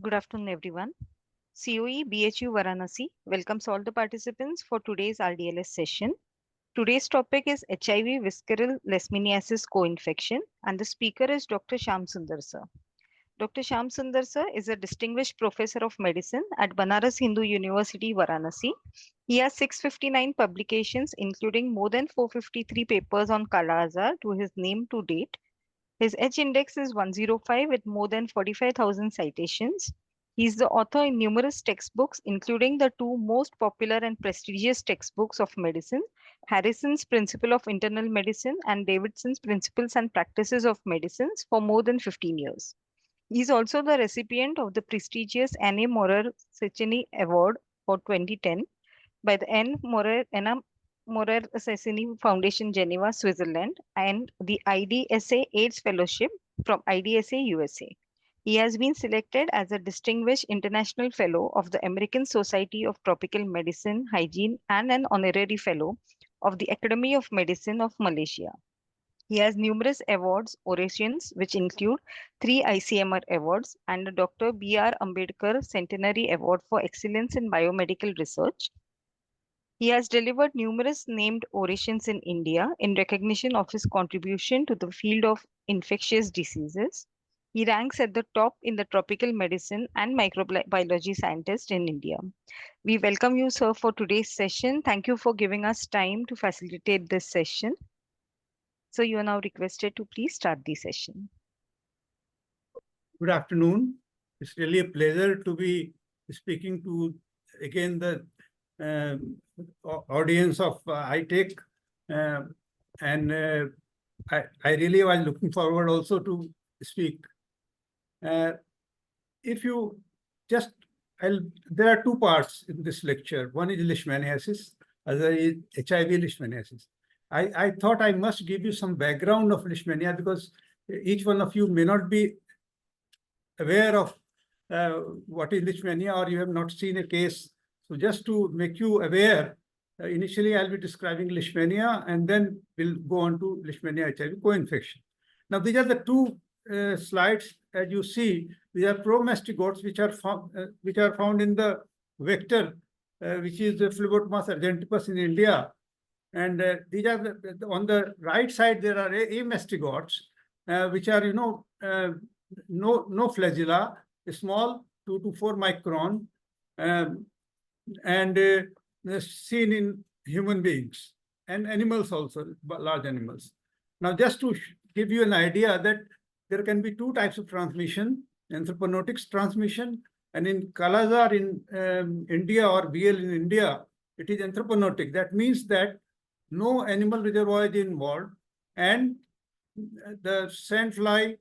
Good afternoon, everyone. COE BHU Varanasi welcomes all the participants for today's RDLS session. Today's topic is HIV visceral Leishmaniasis co-infection, and the speaker is Dr. Shyam Sundar sir. Dr. Shyam Sundar sir is a distinguished professor of medicine at Banaras Hindu University, Varanasi. He has 659 publications, including more than 453 papers on Kala Azar to his name to date. His H index is 105 with more than 45,000 citations. He is the author in numerous textbooks, including the two most popular and prestigious textbooks of medicine, Harrison's Principle of Internal Medicine and Davidson's Principles and Practices of Medicines for more than 15 years. He is also the recipient of the prestigious Anne Morer-Secheny Award for 2010 by the Morer-Secheny Foundation, Geneva, Switzerland, and the IDSA AIDS Fellowship from IDSA, USA. He has been selected as a distinguished international fellow of the American Society of Tropical Medicine, Hygiene, and an honorary fellow of the Academy of Medicine of Malaysia. He has numerous awards, orations, which include 3 ICMR awards and a Dr. B.R. Ambedkar Centenary Award for Excellence in Biomedical Research. He has delivered numerous named orations in India in recognition of his contribution to the field of infectious diseases. He ranks at the top in the tropical medicine and microbiology scientist in India. We welcome you, sir, for today's session. Thank you for giving us time to facilitate this session. So you are now requested to please start the session. Good afternoon. It's really a pleasure to be speaking to, again, the audience of ITech. And I really was looking forward also to speak. If you just, there are two parts in this lecture. One is Leishmaniasis, other is HIV Leishmaniasis. I thought I must give you some background of Leishmania because each one of you may not be aware of what is Leishmania, or you have not seen a case. So just to make you aware, initially I'll be describing Leishmania and then we'll go on to Leishmania HIV co-infection. Now these are the two slides. As you see, these are promastigotes which are found in the vector, which is the Phlebotomus argenteus in India. And these are on the right side, there are amastigotes, which are, no flagella, small, 2 to 4 micron, and seen in human beings and animals also, large animals. Now, just to give you an idea that there can be two types of transmission, anthroponotic transmission, and in Kala Azar in India or BL in India, it is anthroponotic. That means that no animal reservoir is involved, and the sandfly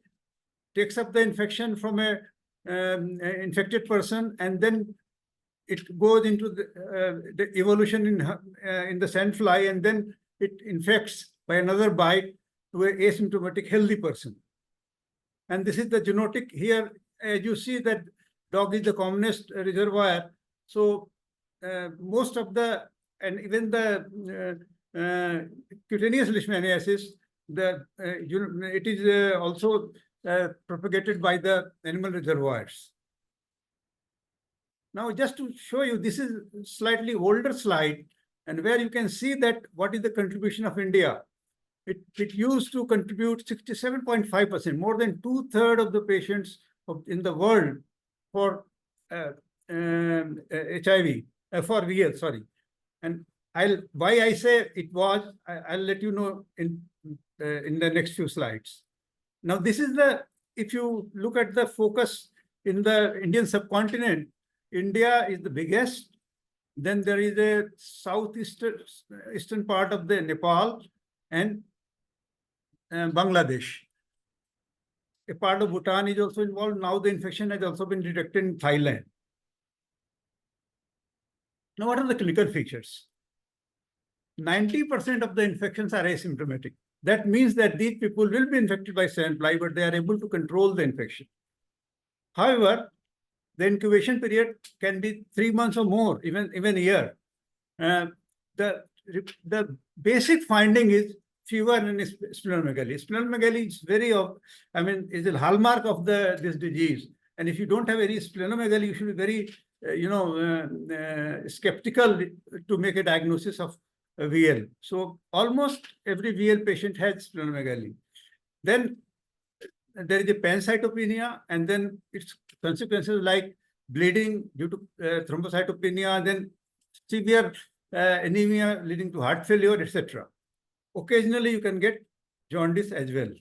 takes up the infection from a infected person, and then it goes into the evolution in the sandfly, and then it infects by another bite to an asymptomatic healthy person. And this is the genotype here. As you see that dog is the commonest reservoir. So most of the, and even the cutaneous leishmaniasis, it is also propagated by the animal reservoirs. Now, just to show you, this is slightly older slide, and where you can see that what is the contribution of India. It used to contribute 67.5%, more than 2/3 of the patients in the world for HIV, for VL, sorry. And why I say it was, I'll let you know in the next few slides. Now, this is if you look at the focus in the Indian subcontinent, India is the biggest. Then there is a southeastern part of the Nepal and Bangladesh. A part of Bhutan is also involved. Now the infection has also been detected in Thailand. Now, what are the clinical features? 90% of the infections are asymptomatic. That means that these people will be infected by sandfly, but they are able to control the infection. However, the incubation period can be 3 months or more, even a year. The basic finding is fever and splenomegaly. Splenomegaly is is a hallmark of this disease. And if you don't have any splenomegaly, you should be very, skeptical to make a diagnosis of VL. So almost every VL patient has splenomegaly. Then there is a pancytopenia, and then its consequences like bleeding due to thrombocytopenia, then severe anemia leading to heart failure, etc. Occasionally, you can get jaundice as well.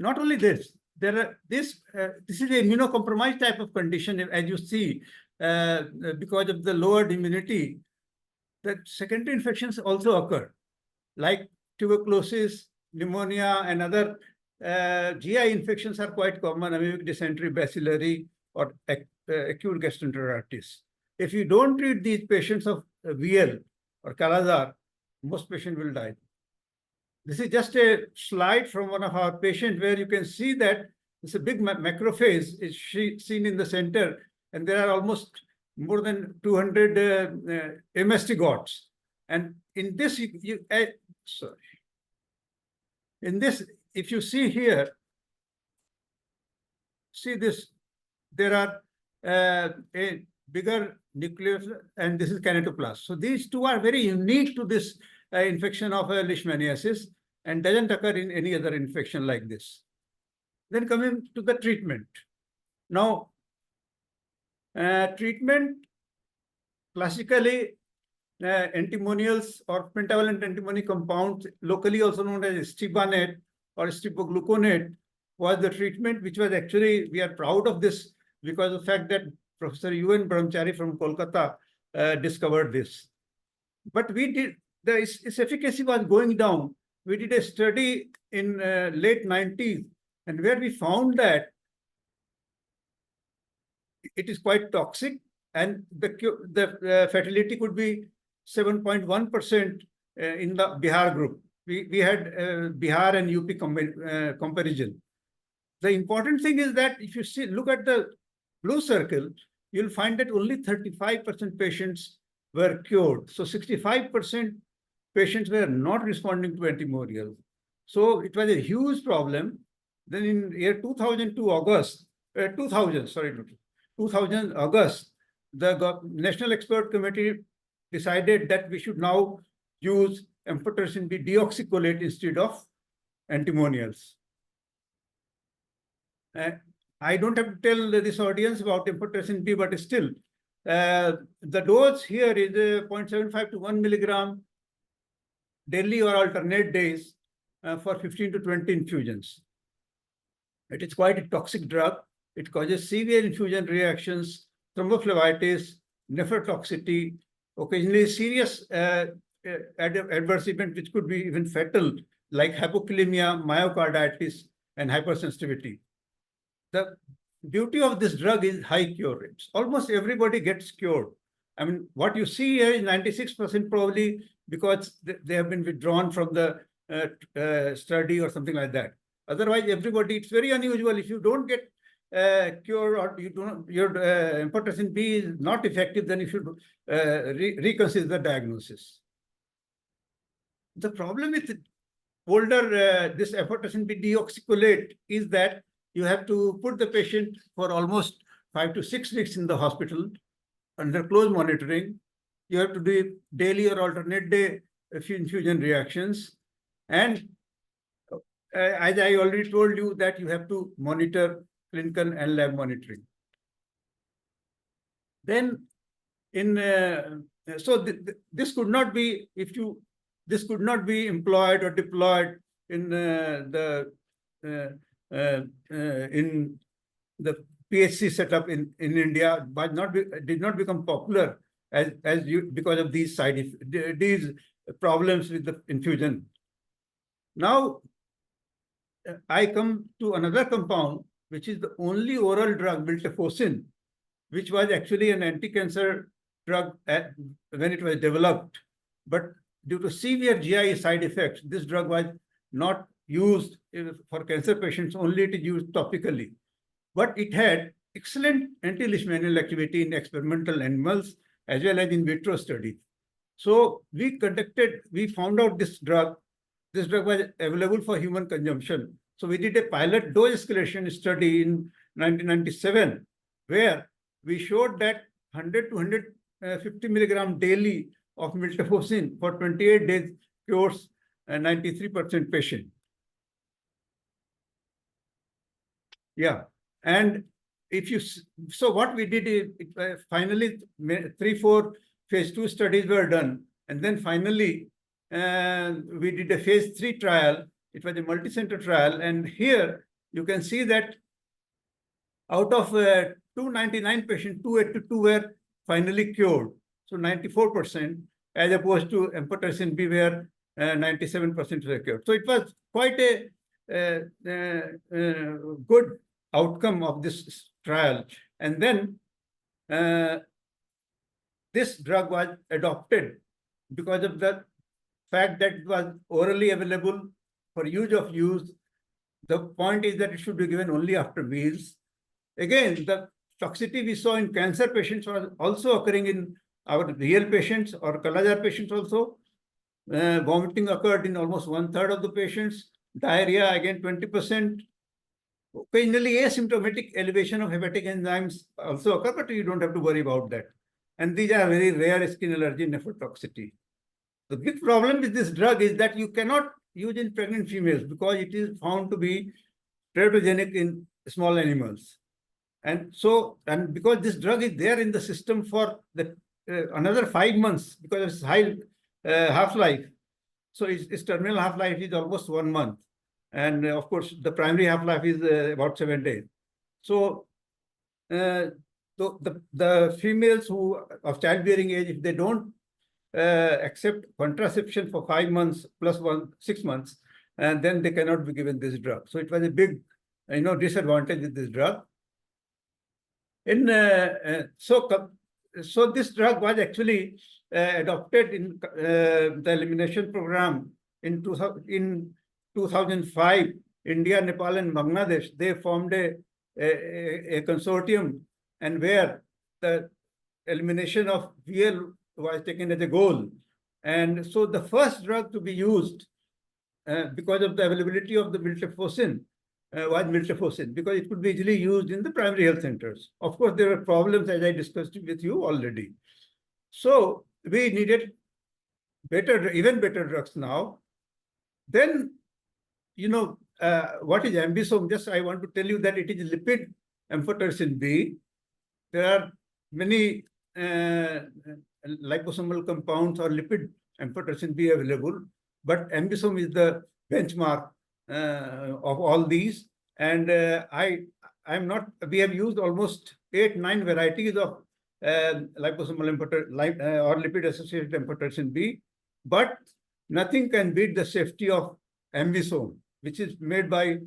Not only this, this is an immunocompromised type of condition, as you see, because of the lowered immunity. That secondary infections also occur, like tuberculosis, pneumonia, and other GI infections are quite common, amoebic dysentery, bacillary, or acute gastroenteritis. If you don't treat these patients of VL or Kala-Azar, most patients will die. This is just a slide from one of our patients where you can see that it's a big macrophage is seen in the center, and there are almost more than 200 MST-GOTs. And in this, in this, if you see here, see this, there are a bigger nucleus, and this is kinetoplast. So these two are very unique to this infection of Leishmaniasis and doesn't occur in any other infection like this. Then coming to the treatment. Now, treatment classically antimonials or pentavalent antimony compounds, locally also known as stibanate or stibogluconate, was the treatment which was actually, we are proud of this because of the fact that Professor U.N. Brahmachari from Kolkata discovered this. But we did, its efficacy was going down. We did a study in late 90s, and where we found that it is quite toxic, and the fatality could be 7.1% in the Bihar group. We had Bihar and UP comparison. The important thing is that if you look at the blue circle, you'll find that only 35% patients were cured. So 65% patients were not responding to antimonials. So it was a huge problem. Then in year 2002 August, 2000 August, the National Expert Committee decided that we should now use amphotericin B deoxycholate instead of antimonials. I don't have to tell this audience about amphotericin B, but still, the dose here is 0.75 to 1 milligram daily or alternate days for 15 to 20 infusions. It is quite a toxic drug. It causes severe infusion reactions, thrombophlebitis, nephrotoxicity, occasionally serious adverse event which could be even fatal, like hypokalemia, myocarditis, and hypersensitivity. The beauty of this drug is high cure rates. Almost everybody gets cured. I mean, what you see here is 96% probably because they have been withdrawn from the study or something like that. Otherwise, everybody, it's very unusual. If you don't get cure or you don't, your amphotericin B is not effective, then you should reconsider the diagnosis. The problem with older this amphotericin B deoxycholate is that you have to put the patient for almost 5 to 6 weeks in the hospital under close monitoring. You have to do daily or alternate day infusion reactions. And as I already told you that you have to monitor clinical and lab monitoring. Then this could not be, this could not be employed or deployed in in the PHC setup in India, but did not become popular because of these these problems with the infusion. Now, I come to another compound, which is the only oral drug, miltefosine, which was actually an anti-cancer drug when it was developed. But due to severe GI side effects, this drug was not used for cancer patients, only it is used topically. But it had excellent anti-leishmanial activity in experimental animals as well as in vitro studies. So we found out this drug was available for human consumption. So we did a pilot dose escalation study in 1997, where we showed that 100 to 150 milligram daily of miltefosine for 28 days cures a 93% patient. Yeah, and if you, so what we did is finally 3-4 phase 2 studies were done, and then finally we did a phase 3 trial. It was a multi-center trial, and here you can see that out of 299 patients, 282 were finally cured, so 94%, as opposed to amphotericin B, where 97% were cured. So it was quite a good outcome of this trial. And then this drug was adopted because of the fact that it was orally available for use. The point is that it should be given only after meals. Again, the toxicity we saw in cancer patients was also occurring in our real patients or Kala-Azar patients also. Vomiting occurred in almost 1/3 of the patients. Diarrhea, again, 20%. Occasionally, asymptomatic elevation of hepatic enzymes also occur, but you don't have to worry about that. And these are very rare skin allergy nephrotoxicity. The big problem with this drug is that you cannot use in pregnant females because it is found to be teratogenic in small animals. And so, and because this drug is there in the system for the another 5 months because of its high half-life. So its terminal half-life is almost 1 month. And of course, the primary half-life is about 7 days. So the females who of childbearing age, if they don't accept contraception for 5 months plus 6 months, and then they cannot be given this drug. So it was a big, disadvantage with this drug. So this drug was actually adopted in the elimination program in 2005. India, Nepal, and Bangladesh, they formed a consortium, and where the elimination of VL was taken as a goal. And so the first drug to be used because of the availability of the miltefosine was miltefosine, because it could be easily used in the primary health centers. Of course, there were problems, as I discussed with you already. So we needed even better drugs now. Then, what is ambisome? Just I want to tell you that it is lipid amphotericin B. There are many liposomal compounds or lipid amphotericin B available, but ambisome is the benchmark of all these. And we have used almost 8-9 varieties of liposomal or lipid associated amphotericin B, but nothing can beat the safety of ambisome, which is made by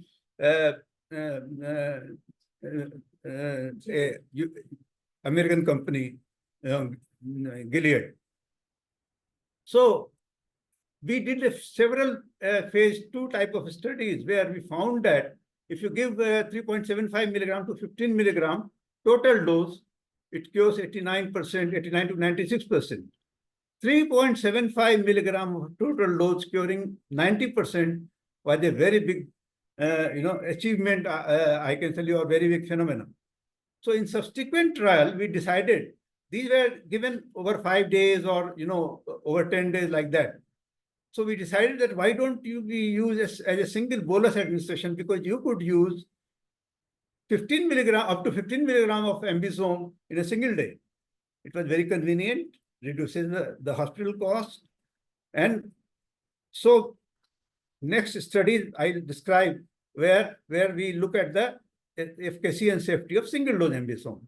American company, Gilead. So we did several phase 2 type of studies where we found that if you give 3.75 milligram to 15 milligram total dose, it cures 89 to 96%. 3.75 milligram of total dose curing 90% was a very big, achievement. I can tell you a very big phenomenon. So in subsequent trial, we decided these were given over 5 days or over 10 days like that. So we decided that why don't you be used as a single bolus administration, because you could use 15 milligram up to 15 milligram of ambisome in a single day. It was very convenient, reduces the hospital cost. And so next study I describe where we look at the efficacy and safety of single dose ambisome.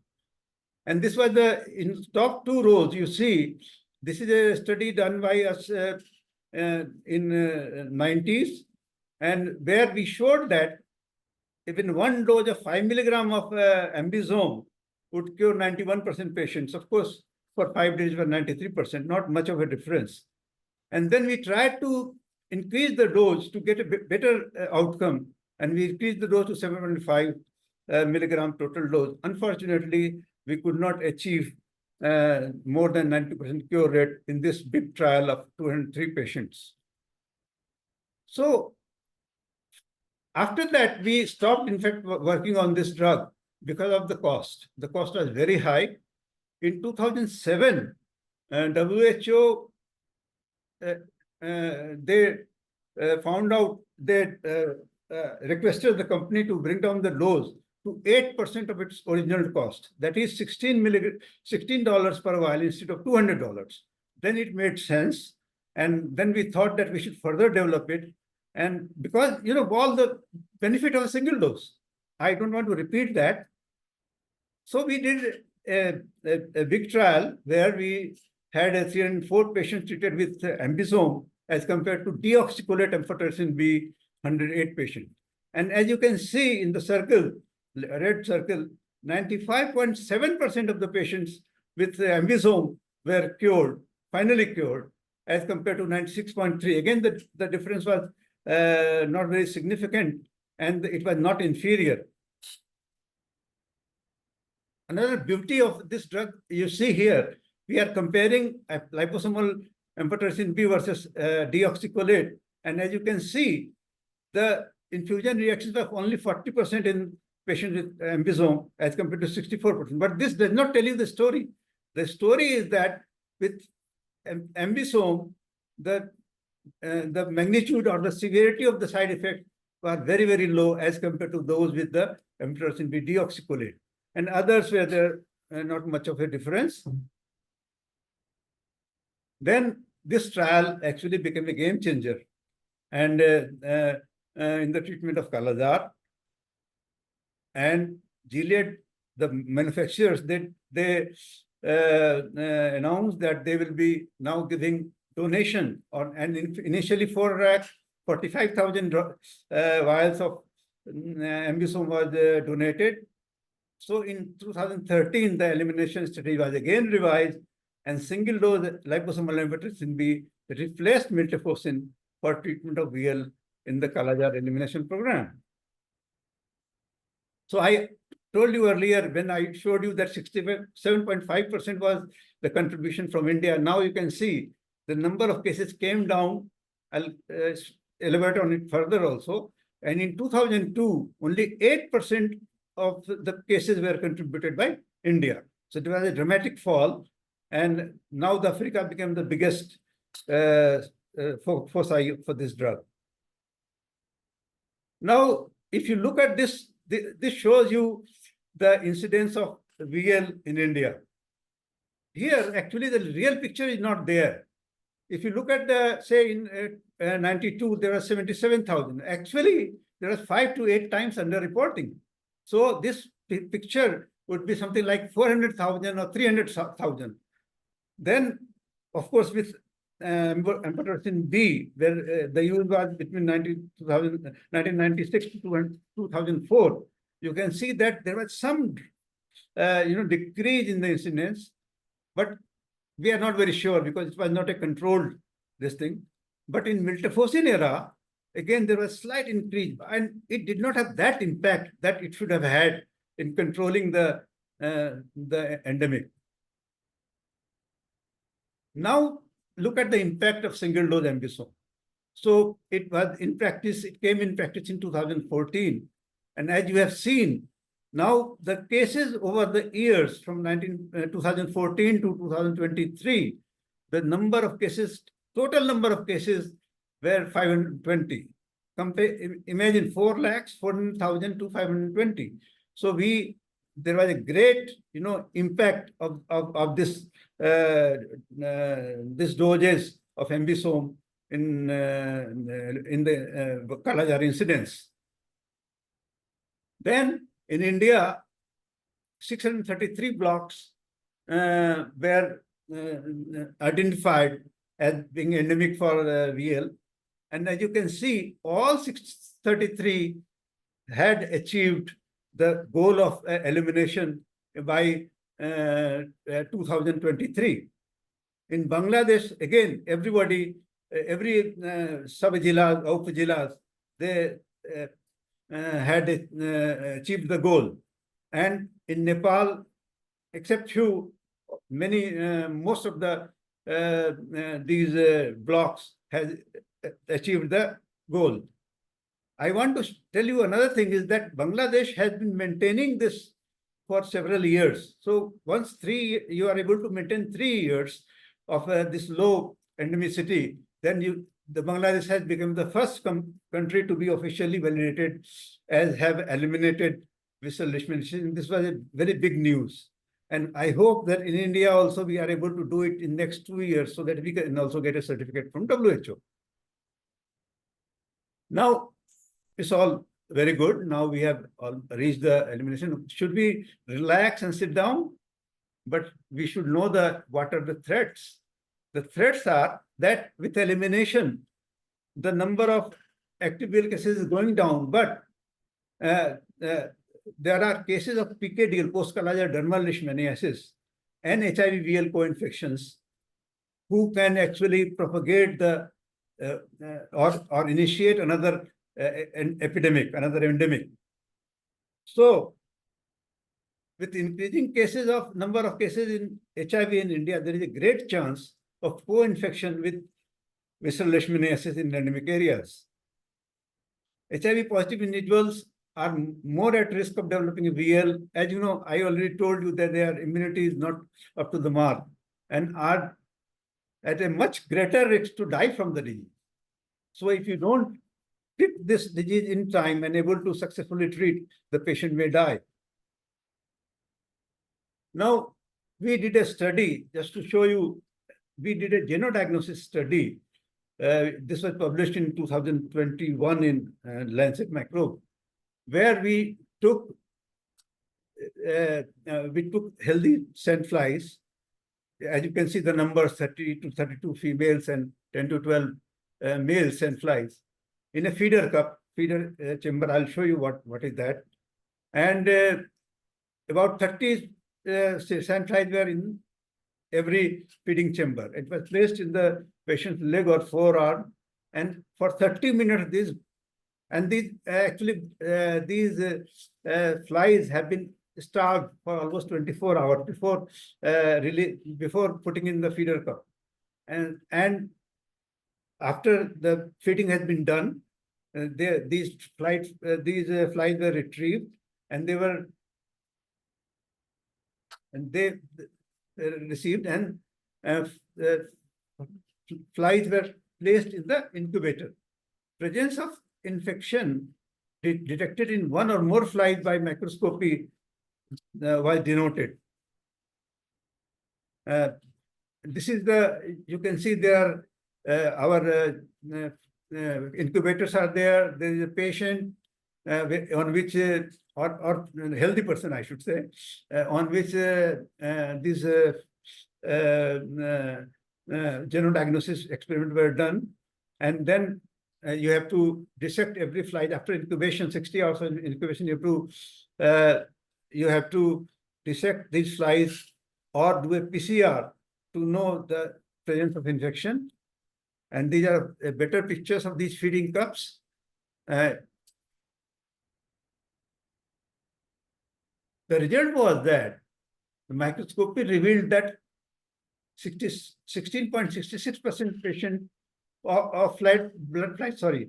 And this was in top 2 rows, you see, this is a study done by us in 90s, and where we showed that even 1 dose of 5 milligram of ambisome would cure 91% patients. Of course, for 5 days were 93%, not much of a difference. And then we tried to increase the dose to get a better outcome, and we increased the dose to 7.5 milligram total dose. Unfortunately, we could not achieve more than 90% cure rate in this big trial of 203 patients. So after that, we stopped, in fact, working on this drug because of the cost. The cost was very high. In 2007, WHO, they found out that requested the company to bring down the dose to 8% of its original cost. That is $16 per vial instead of $200. Then it made sense. And then we thought that we should further develop it. And because, all the benefit of a single dose, I don't want to repeat that. So we did a big trial where we had 304 patients treated with ambisome as compared to deoxycholate amphotericin B, 108 patients. And as you can see in the circle, red circle, 95.7% of the patients with ambisome were cured, finally cured, as compared to 96.3. Again, the difference was not very significant, and it was not inferior. Another beauty of this drug, you see here, we are comparing liposomal amphotericin B versus deoxycholate. And as you can see, the infusion reactions are only 40% in patients with ambisome as compared to 64%. But this does not tell you the story. The story is that with ambisome, the magnitude or the severity of the side effects were very, very low as compared to those with the amphotericin B deoxycholate. And others where there not much of a difference. Then this trial actually became a game changer, and in the treatment of Kala-Azar. And Gilead, the manufacturers, they announced that they will be now giving donation and initially 45,000 vials of ambisome was donated. So in 2013, the elimination strategy was again revised, and single dose liposomal amphotericin B replaced miltefosine for treatment of VL in the Kala-Azar elimination program. So I told you earlier when I showed you that 67.5% was the contribution from India. Now you can see the number of cases came down. I'll elaborate on it further also. And in 2002, only 8% of the cases were contributed by India. So it was a dramatic fall. And now the Africa became the biggest foci for this drug. Now, if you look at this, this shows you the incidence of VL in India. Here, actually, the real picture is not there. If you look at the, say, in 92, there are 77,000. Actually, there are 5 to 8 times under-reporting. So this picture would be something like 400,000 or 300,000. Then, of course, with amphotericin B, where the use was between 1996 to 2004, you can see that there was some decrease in the incidence, but we are not very sure because it was not a controlled this thing. But in miltefosine era, again, there was slight increase, and it did not have that impact that it should have had in controlling the endemic. Now, look at the impact of single-dose ambisome. So it was in practice, it came in practice in 2014. And as you have seen, now the cases over the years from 2014 to 2023, the number of cases, total number of cases were 520. Imagine 4 lakhs, 400,000 to 520. So there was a great, impact of this this doses of ambisome in the Kala-Azar incidence. Then in India, 633 blocks were identified as being endemic for VL. And as you can see, all 633 had achieved the goal of elimination by 2023. In Bangladesh, again, every sub-jilas, up-jilas, they had achieved the goal. And in Nepal, except most of these blocks has achieved the goal. I want to tell you another thing is that Bangladesh has been maintaining this for several years. So once you are able to maintain 3 years of this low endemicity, then the Bangladesh has become the first country to be officially validated as have eliminated visceral leishmaniasis. This was a very big news. And I hope that in India also we are able to do it in next 2 years so that we can also get a certificate from WHO. Now, it's all very good. Now we have reached the elimination. Should we relax and sit down? But we should know what are the threats. The threats are that with elimination, the number of active VL cases is going down, but there are cases of PKDL, post-chalazial dermal leishmaniasis, and HIV VL co-infections who can actually propagate the or initiate another an epidemic, another endemic. So, with increasing number of cases in HIV in India, there is a great chance of co-infection with visceral leishmaniasis in endemic areas. HIV positive individuals are more at risk of developing a VL. As you know, I already told you that their immunity is not up to the mark and are at a much greater risk to die from the disease. So if you don't treat this disease in time and able to successfully treat, the patient may die. Now, we did a study, just to show you, we did a genodiagnosis study. This was published in 2021 in Lancet Microbe, where we took healthy sandflies. As you can see, the numbers 30 to 32 females and 10 to 12 male sandflies in a feeder cup, feeder chamber. I'll show you what is that. And about 30 sandflies were in every feeding chamber. It was placed in the patient's leg or forearm, and for 30 minutes, these flies have been starved for almost 24 hours before putting in the feeder cup. And after the feeding has been done, these flies were retrieved, and they received, and flies were placed in the incubator. Presence of infection detected in one or more flies by microscopy was denoted. This is you can see there our incubators are there. There is a patient on which, or healthy person, I should say, on which these genodiagnosis experiments were done. And then you have to dissect every fly after incubation, 60 hours of incubation. You have to dissect these flies or do a PCR to know the presence of infection. And these are better pictures of these feeding cups. The result was that the microscopy revealed that 16.66% patient of blood flies were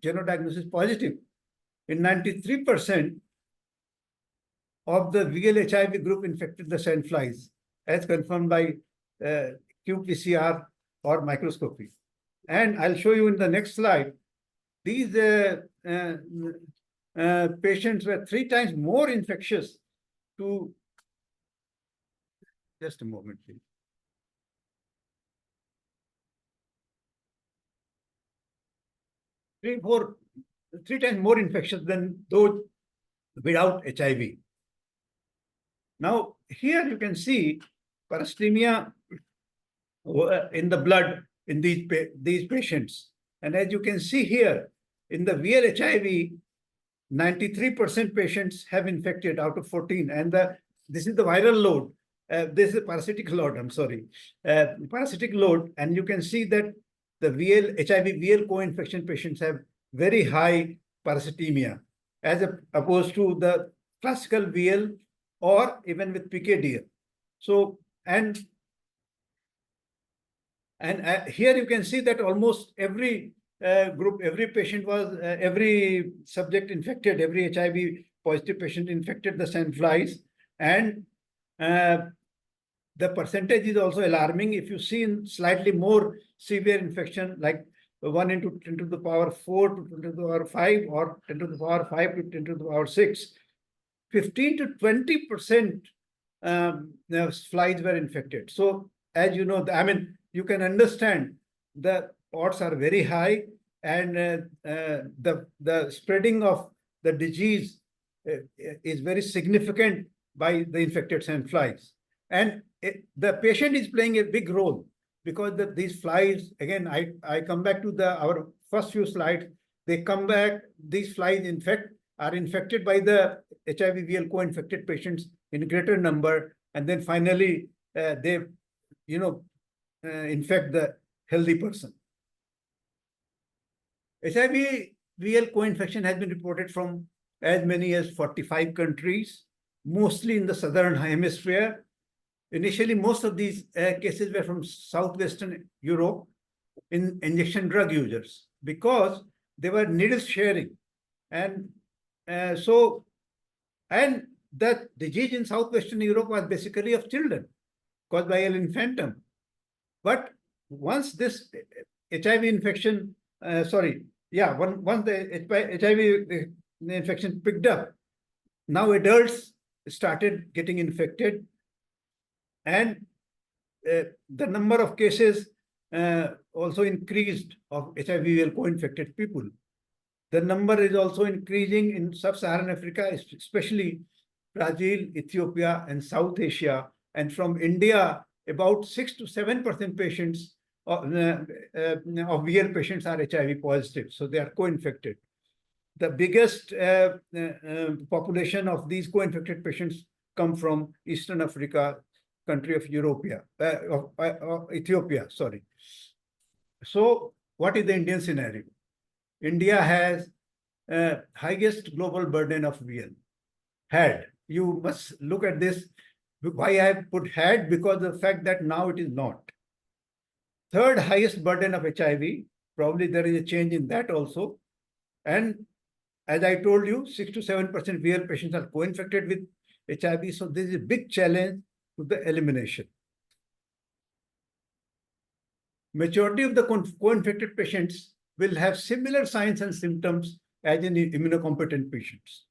genodiagnosis positive. In 93% of the VL HIV group infected the sandflies, as confirmed by qPCR or microscopy. And I'll show you in the next slide. These patients were 3 times more infectious to, just a moment, please. Three times more infectious than those without HIV. Now, here you can see parasitemia in the blood in these patients. And as you can see here, in the VL HIV, 93% patients have infected out of 14. And this is the viral load. This is a parasitic load, I'm sorry. Parasitic load. And you can see that the HIV VL co-infection patients have very high parasitemia, as opposed to the classical VL or even with PKDL. So, and here you can see that almost every group, every patient was, every subject infected, every HIV positive patients infected the sandflies, and the percentage is also alarming. If you see in slightly more severe infection, like 1 into 10 to the power 4 to 10 to the power 5, or 10 to the power 5 to 10 to the power 6, 15 to 20% flies were infected. So as you know, I mean, you can understand the odds are very high, and the spreading of the disease is very significant by the infected sandflies. And the patient is playing a big role, because these flies, again, I come back to our first few slides, they come back, these flies are infected by the HIV-VL co-infected patients in greater number, and then finally they, infect the healthy person. HIV-VL co-infection has been reported from as many as 45 countries, mostly in the southern hemisphere. Initially, most of these cases were from southwestern Europe in injection drug users, because they were needle sharing. And and the disease in southwestern Europe was basically of children, caused by L. infantum. But once this HIV infection, once the HIV infection picked up, now adults started getting infected, and the number of cases also increased of HIV-VL co-infected people. The number is also increasing in sub-Saharan Africa, especially Brazil, Ethiopia, and South Asia. And from India, about 6 to 7% patients of VL patients are HIV positive, so they are co-infected. The biggest population of these co-infected patients come from Eastern Africa, country of Ethiopia, sorry. So what is the Indian scenario? India has highest global burden of VL. Had. You must look at this. Why I have put had? Because of the fact that now it is not. Third highest burden of HIV. Probably there is a change in that also. And as I told you, 6 to 7% VL patients are co-infected with HIV. So this is a big challenge to the elimination. Majority of the co-infected patients will have similar signs and symptoms as in immunocompetent patients.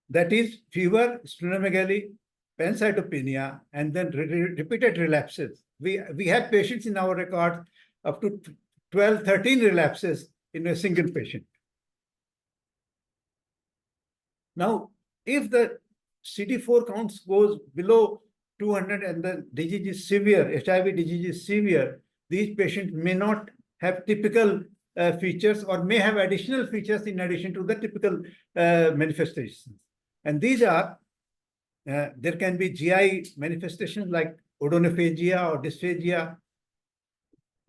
That is fever, splenomegaly, pancytopenia, and then repeated relapses. We have patients in our record up to 12, 13 relapses in a single patient. Now, if the CD4 counts goes below 200 and the disease is severe, HIV disease is severe, these patients may not have typical features, or may have additional features in addition to the typical manifestations. And these are, there can be GI manifestations like odonophagia or dysphagia,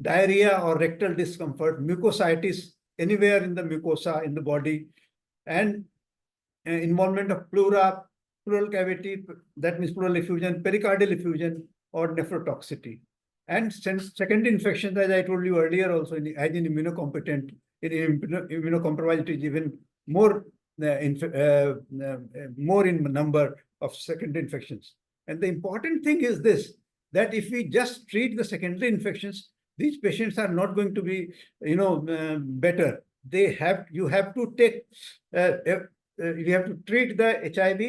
diarrhea or rectal discomfort, mucositis anywhere in the mucosa in the body, and involvement of pleura, pleural cavity, that means pleural effusion, pericardial effusion, or nephrotoxicity. And secondary infections, as I told you earlier, also as in immunocompetent, in immunocompromised, it is even more in number of secondary infections. And the important thing is this, that if we just treat the secondary infections, these patients are not going to be, better. You have to take, you have to treat the HIV,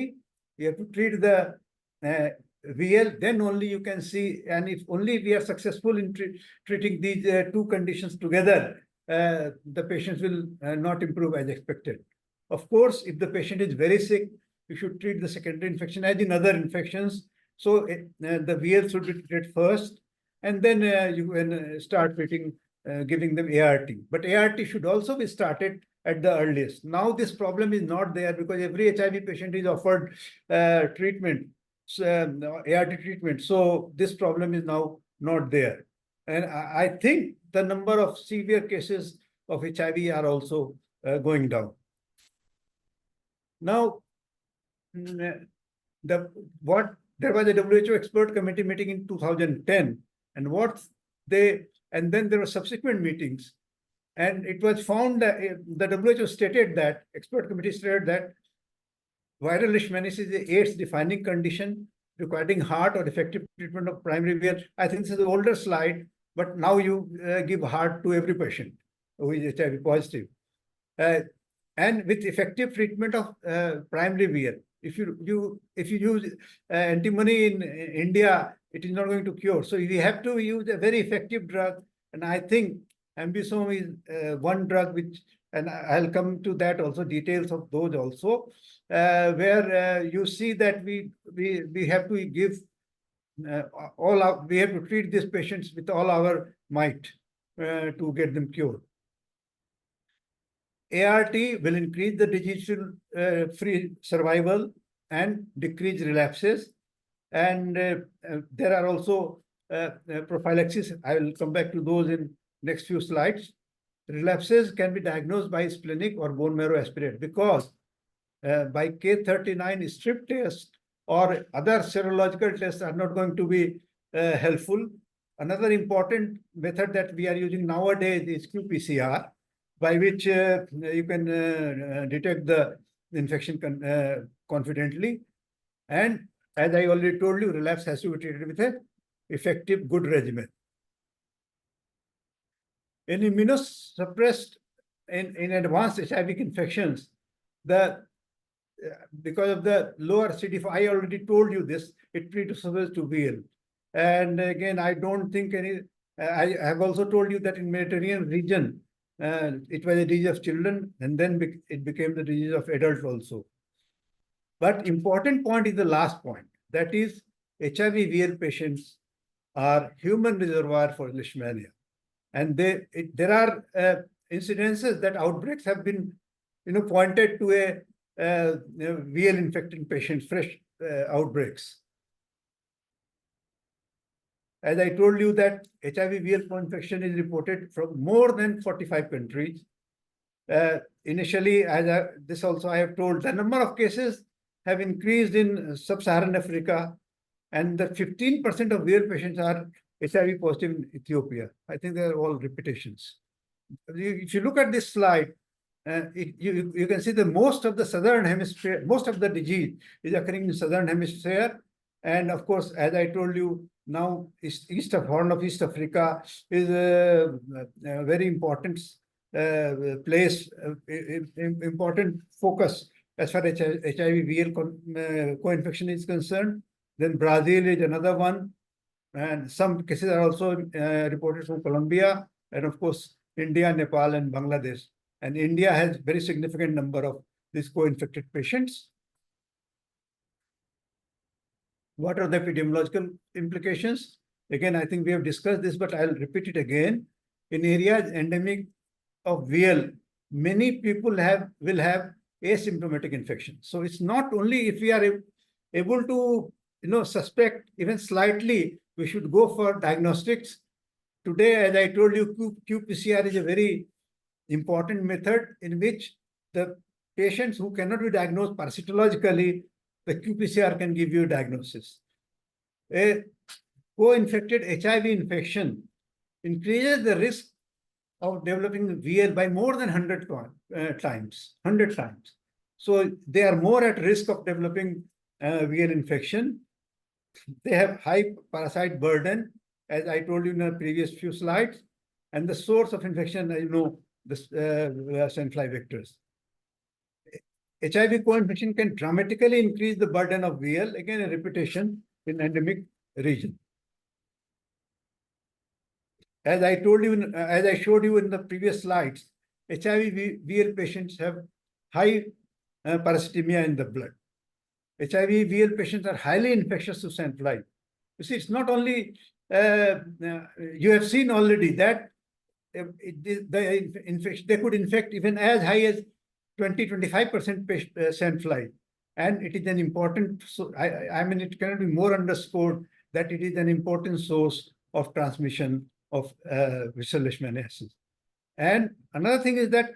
you have to treat the VL, then only you can see, and if only we are successful in treating these two conditions together, the patients will not improve as expected. Of course, if the patient is very sick, you should treat the secondary infection as in other infections. So the VL should be treated first, and then you can start treating, giving them ART. But ART should also be started at the earliest. Now this problem is not there, because every HIV patient is offered treatment, ART treatment. So this problem is now not there. And I think the number of severe cases of HIV are also going down. Now, there was a WHO expert committee meeting in 2010, and then there were subsequent meetings, and it was found that the WHO stated that, expert committee stated that viral leishmaniasis is the AIDS defining condition requiring heart or effective treatment of primary VL. I think this is an older slide, but now you give heart to every patient who is HIV positive. And with effective treatment of primary VL. If you use antimony in India, it is not going to cure. So we have to use a very effective drug, and I think ambisome is one drug which, and I'll come to that also, details of those also, where you see that we have to give we have to treat these patients with all our might to get them cured. ART will increase the disease-free survival and decrease relapses. And there are also prophylaxis. I will come back to those in next few slides. Relapses can be diagnosed by splenic or bone marrow aspirate because by K39 strip test or other serological tests are not going to be helpful. Another important method that we are using nowadays is qPCR, by which you can detect the infection confidently. And as I already told you, relapse has to be treated with an effective, good regimen. In immunosuppressed, in advanced HIV infections, because of the lower CD4, I already told you this, it predisposes to VL. And again, I don't think I have also told you that in Mediterranean region, it was a disease of children, and then it became the disease of adults also. But important point is the last point, that is HIV VL patients are human reservoir for Leishmania. And there are incidences that outbreaks have been pointed to a VL infected patients, fresh outbreaks. As I told you that HIV VL co-infection is reported from more than 45 countries. Initially, this also I have told, the number of cases have increased in sub-Saharan Africa, and the 15% of VL patients are HIV positive in Ethiopia. I think they are all repetitions. If you look at this slide, you can see that most of the southern hemisphere, most of the disease is occurring in southern hemisphere. And of course, as I told you, now Horn of East Africa is a very important place, important focus as far as HIV VL co-infection is concerned. Then Brazil is another one. And some cases are also reported from Colombia, and of course, India, Nepal, and Bangladesh. And India has very significant number of these co-infected patients. What are the epidemiological implications? Again, I think we have discussed this, but I'll repeat it again. In areas endemic of VL, many people will have asymptomatic infection. So it's not only if we are able to suspect even slightly, we should go for diagnostics. Today, as I told you, qPCR is a very important method in which the patients who cannot be diagnosed parasitologically, the qPCR can give you a diagnosis. A co-infected HIV infection increases the risk of developing VL by more than 100 times. So they are more at risk of developing VL infection. They have high parasite burden, as I told you in the previous few slides, and the source of infection, the sandfly vectors. HIV co-infection can dramatically increase the burden of VL, again a repetition in endemic region. As I told you, as I showed you in the previous slides, HIV VL patients have high parasitemia in the blood. HIV VL patients are highly infectious to sandfly. You see, it's not only, you have seen already that they could infect even as high as 20-25% sandfly. And it is an important, so I mean, it cannot be more underscored that it is an important source of transmission of visceral leishmaniasis. And another thing is that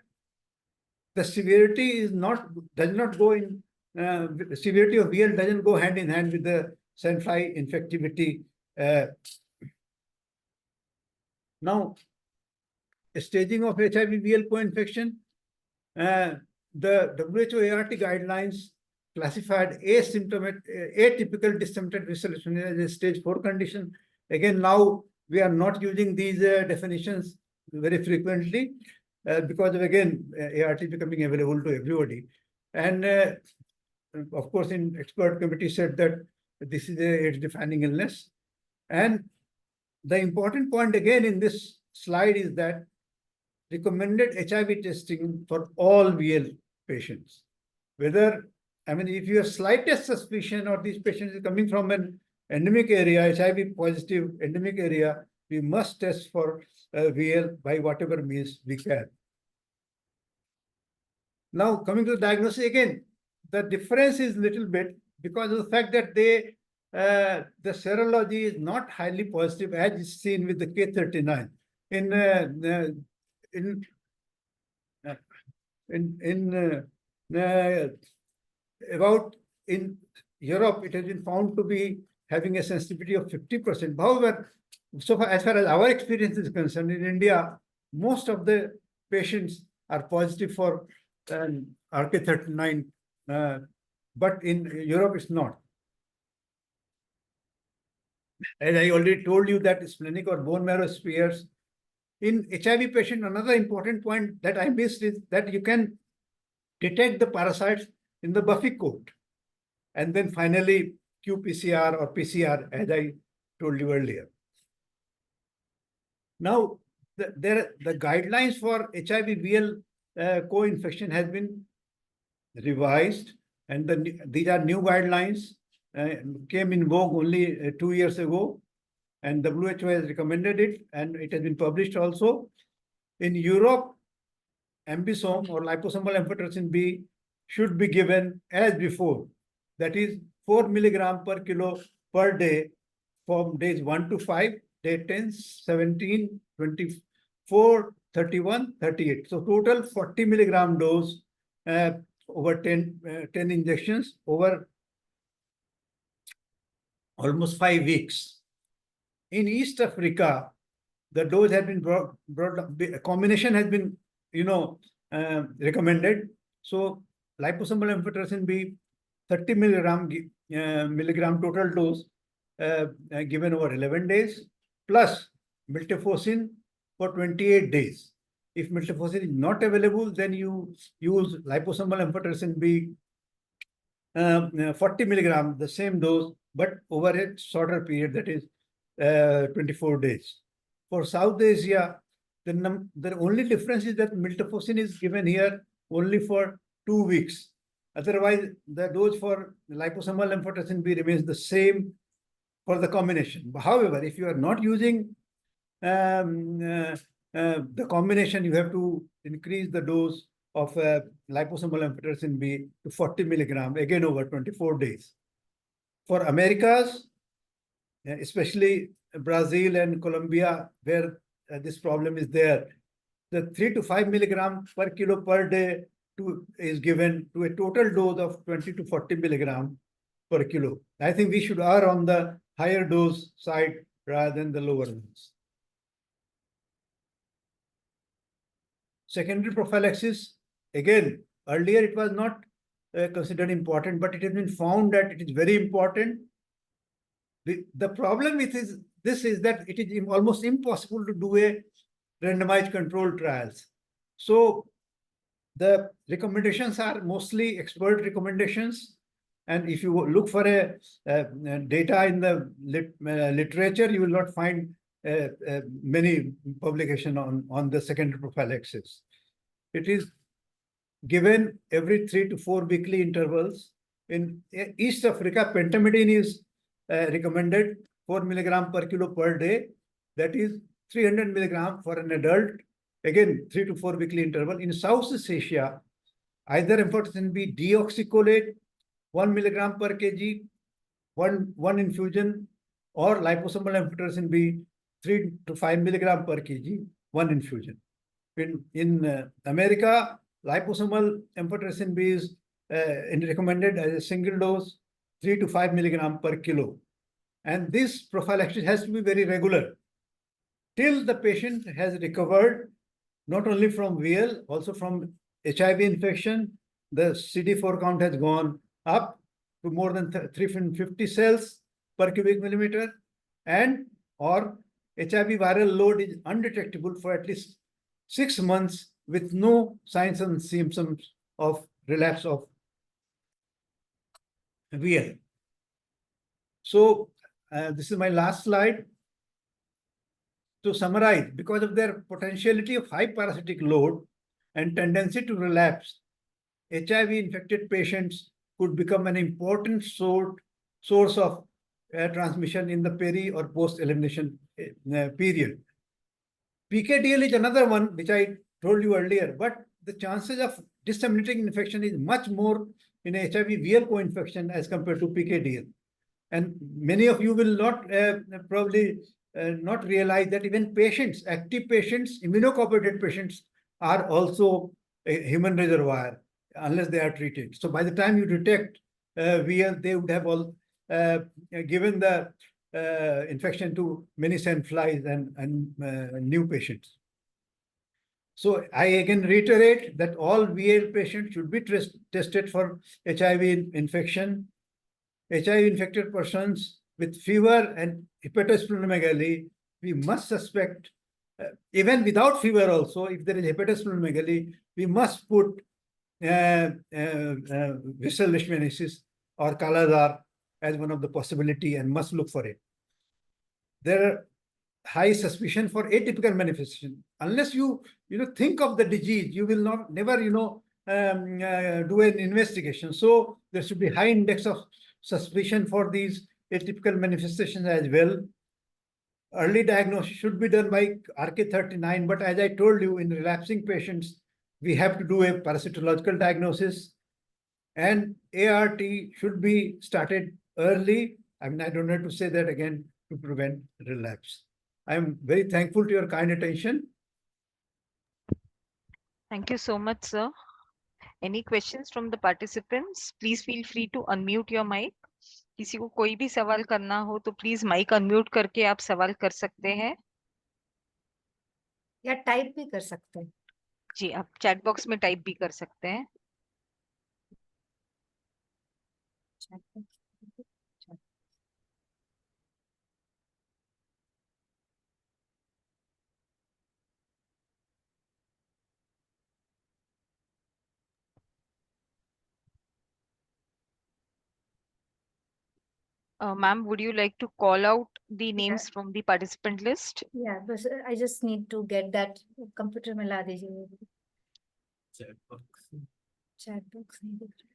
the severity does not go in, the severity of VL doesn't go hand in hand with the sandfly infectivity. Now, staging of HIV VL co-infection, the WHO ART guidelines classified atypical disseminated visceral leishmaniasis as a stage 4 condition. Again, now we are not using these definitions very frequently because of, again, ART becoming available to everybody. And of course, in expert committee said that this is a AIDS-defining illness. And the important point again in this slide is that recommended HIV testing for all VL patients. Whether, I mean, if you have slightest suspicion or these patients are coming from an endemic area, HIV positive endemic area, we must test for VL by whatever means we can. Now, coming to the diagnosis again, the difference is little bit because of the fact that the serology is not highly positive as is seen with the K39. In Europe, it has been found to be having a sensitivity of 50%. However, so far as our experience is concerned, in India, most of the patients are positive for RK39, but in Europe, it's not. As I already told you that splenic or bone marrow smears. In HIV patient, another important point that I missed is that you can detect the parasites in the Buffy coat. And then finally, qPCR or PCR, as I told you earlier. Now, the guidelines for HIV-VL co-infection has been revised, and these are new guidelines, came in vogue only 2 years ago, and WHO has recommended it, and it has been published also. In Europe, ambisome or liposomal amphotericin B should be given as before, that is 4 milligram per kilo per day from days 1 to 5, day 10, 17, 24, 31, 38. So total 40 milligram dose over 10 injections over almost 5 weeks. In East Africa, the dose has been brought up, a combination has been, recommended. So liposomal amphotericin B, 30 milligram total dose given over 11 days, plus miltefosine for 28 days. If miltefosine is not available, then you use liposomal amphotericin B 40 milligram, the same dose, but over a shorter period, that is 24 days. For South Asia, the only difference is that miltefosine is given here only for 2 weeks. Otherwise, the dose for liposomal amphotericin B remains the same for the combination. However, if you are not using the combination, you have to increase the dose of liposomal amphotericin B to 40 milligram, again over 24 days. For Americas, especially Brazil and Colombia, where this problem is there, the 3 to 5 milligram per kilo per day is given to a total dose of 20 to 40 milligram per kilo. I think we should err on the higher dose side rather than the lower ones. Secondary prophylaxis, again, earlier it was not considered important, but it has been found that it is very important. The problem with this is that it is almost impossible to do a randomized controlled trials. So the recommendations are mostly expert recommendations. And if you look for a data in the literature, you will not find many publications on the secondary prophylaxis. It is given every 3 to 4 weekly intervals. In East Africa, pentamidine is recommended 4 milligram per kilo per day. That is 300 milligram for an adult. Again, 3 to 4 weekly interval. In Southeast Asia, either amphotericin B deoxycholate 1 milligram per kg, one infusion, or liposomal amphotericin B 3 to 5 milligram per kg, one infusion. In America, liposomal amphotericin B is recommended as a single dose, 3 to 5 milligram per kilo. And this prophylaxis has to be very regular till the patient has recovered not only from VL, also from HIV infection, the CD4 count has gone, up to more than 350 cells per cubic millimeter, and or HIV viral load is undetectable for at least 6 months with no signs and symptoms of relapse of VL. So this is my last slide. To summarize, because of their potentiality of high parasitic load and tendency to relapse, HIV-infected patients could become an important source of transmission in the peri or post-elimination period. PKDL is another one which I told you earlier, but the chances of disseminating infection is much more in HIV-VL co-infection as compared to PKDL. And many of you will not probably not realize that even patients, active patients, immunocompetent patients are also a human reservoir unless they are treated. So by the time you detect VL, they would have all given the infection to many sand flies and new patients. So I again reiterate that all VL patients should be tested for HIV infection. HIV-infected persons with fever and hepatosplenomegaly, we must suspect, even without fever also, if there is hepatosplenomegaly, we must put visceral leishmaniasis or Kala-Azar as one of the possibility and must look for it. There are high suspicion for atypical manifestation. Unless you think of the disease, you will never do an investigation. So there should be high index of suspicion for these atypical manifestations as well. Early diagnosis should be done by RK39, but as I told you, in relapsing patients, we have to do a parasitological diagnosis, and ART should be started early. I mean, I don't have to say that again, to prevent relapse. I am very thankful to your kind attention. Thank you so much, sir. Any questions from the participants? Please feel free to unmute your mic. किसी को कोई भी सवाल करना हो तो please mic unmute करके आप सवाल कर सकते हैं या टाइप भी कर सकते हैं। जी, आप चैट बॉक्स में टाइप भी कर सकते हैं। Ma'am, would you like to call out the names from the participant list? Yeah, but I just need to get that computer में ला दीजिए। Chat box. Chat box नहीं दिख रहा।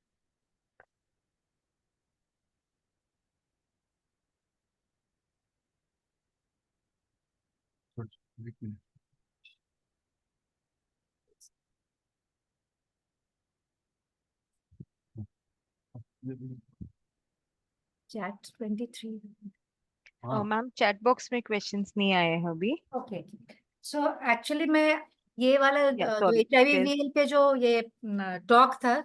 Chat 23। मैम चैट बॉक्स में क्वेश्चंस नहीं आए हैं अभी। ओके, सो एक्चुअली मैं ये वाला जो HIV-VL पे जो ये टॉक था,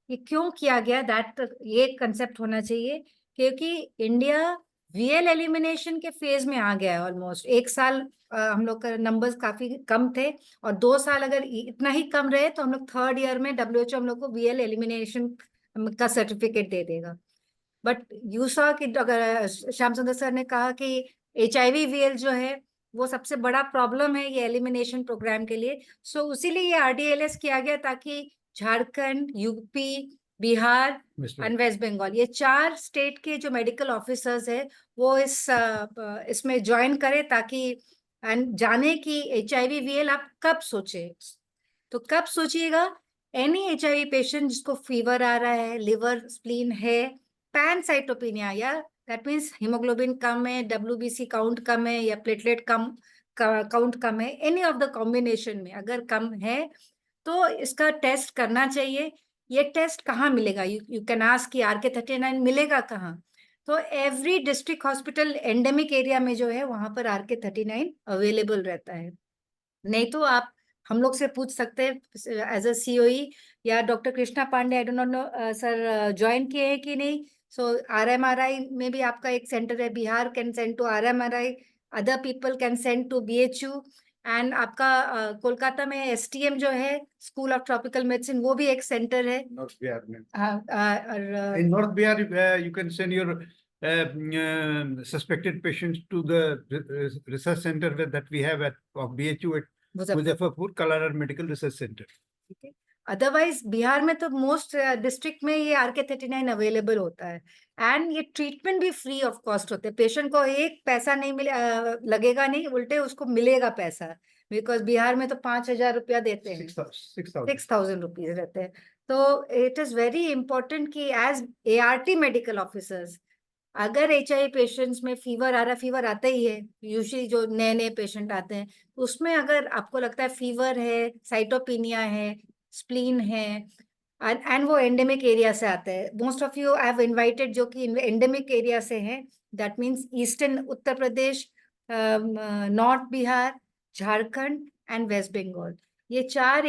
ये क्यों किया गया, दैट ये कंसेप्ट होना चाहिए, क्योंकि इंडिया VL एलिमिनेशन के फेज में आ गया है। ऑलमोस्ट 1 साल हम लोग का नंबर्स काफी कम थे, और 2 साल अगर इतना ही कम रहे तो हम लोग 3rd ईयर में WHO हम लोग को VL एलिमिनेशन का सर्टिफिकेट दे देगा। बट यू सॉ कि अगर श्याम सुंदर सर ने कहा कि HIV-VL जो है वो सबसे बड़ा प्रॉब्लम है ये एलिमिनेशन प्रोग्राम के लिए। सो उसीलिए ये RDLS किया गया ताकि Jharkhand, UP, Bihar and West Bengal, ये 4 स्टेट के जो मेडिकल ऑफिसर्स है वो इसमें ज्वाइन करे, ताकि एंड जाने कि HIV-VL आप कब सोचे। तो कब सोचिएगा, एनी HIV पेशेंट जिसको फीवर आ रहा है, लिवर स्प्लीन है, पैनसाइटोपिनिया या दैट मीन्स हीमोग्लोबिन कम है, WBC काउंट कम है या प्लेटलेट काउंट कम है, एनी ऑफ द कॉम्बिनेशन में अगर कम है तो इसका टेस्ट करना चाहिए। ये टेस्ट कहाँ मिलेगा? यू कैन आस्क कि RK39 मिलेगा कहाँ? तो every district hospital endemic area में जो है वहां पर RK39 अवेलेबल रहता है। नहीं तो आप हम लोग से पूछ सकते हैं एज अ COE, या doctor Krishna Pandey, I don't know sir join किए हैं कि नहीं। सो RMRI में भी आपका एक सेंटर है, Bihar can send to RMRI, other people can send to BHU, and आपका कोलकाता में STM जो है, स्कूल ऑफ ट्रॉपिकल मेडिसिन, वो भी एक सेंटर है। नॉर्थ बिहार में। और In North Bihar, you can send your suspected patients to the research center that we have at of BHU at Muzaffarpur, Kalara Medical Research Center. Otherwise Bihar में तो most district में ये RK39 अवेलेबल होता है, and ये treatment भी free of cost होते हैं। पेशेंट को एक पैसा नहीं लगेगा नहीं, उल्टे उसको मिलेगा पैसा, बिकॉज बिहार में तो 5,000 रुपया देते हैं, 6,000 रुपीज रहते हैं। तो इट इज वेरी इंपॉर्टेंट कि एज ART मेडिकल ऑफिसर्स, अगर HIV पेशेंट्स में फीवर आ रहा, फीवर आता ही है यूजुअली जो नए नए पेशेंट आते हैं, उसमें अगर आपको लगता है फीवर है, साइटोपिनिया है, स्प्लीन है, एंड वो एंडेमिक एरिया से आते हैं, most of you I have invited जो कि एंडेमिक एरिया से हैं, that means eastern Uttar Pradesh, north Bihar, Jharkhand and West Bengal, ये 4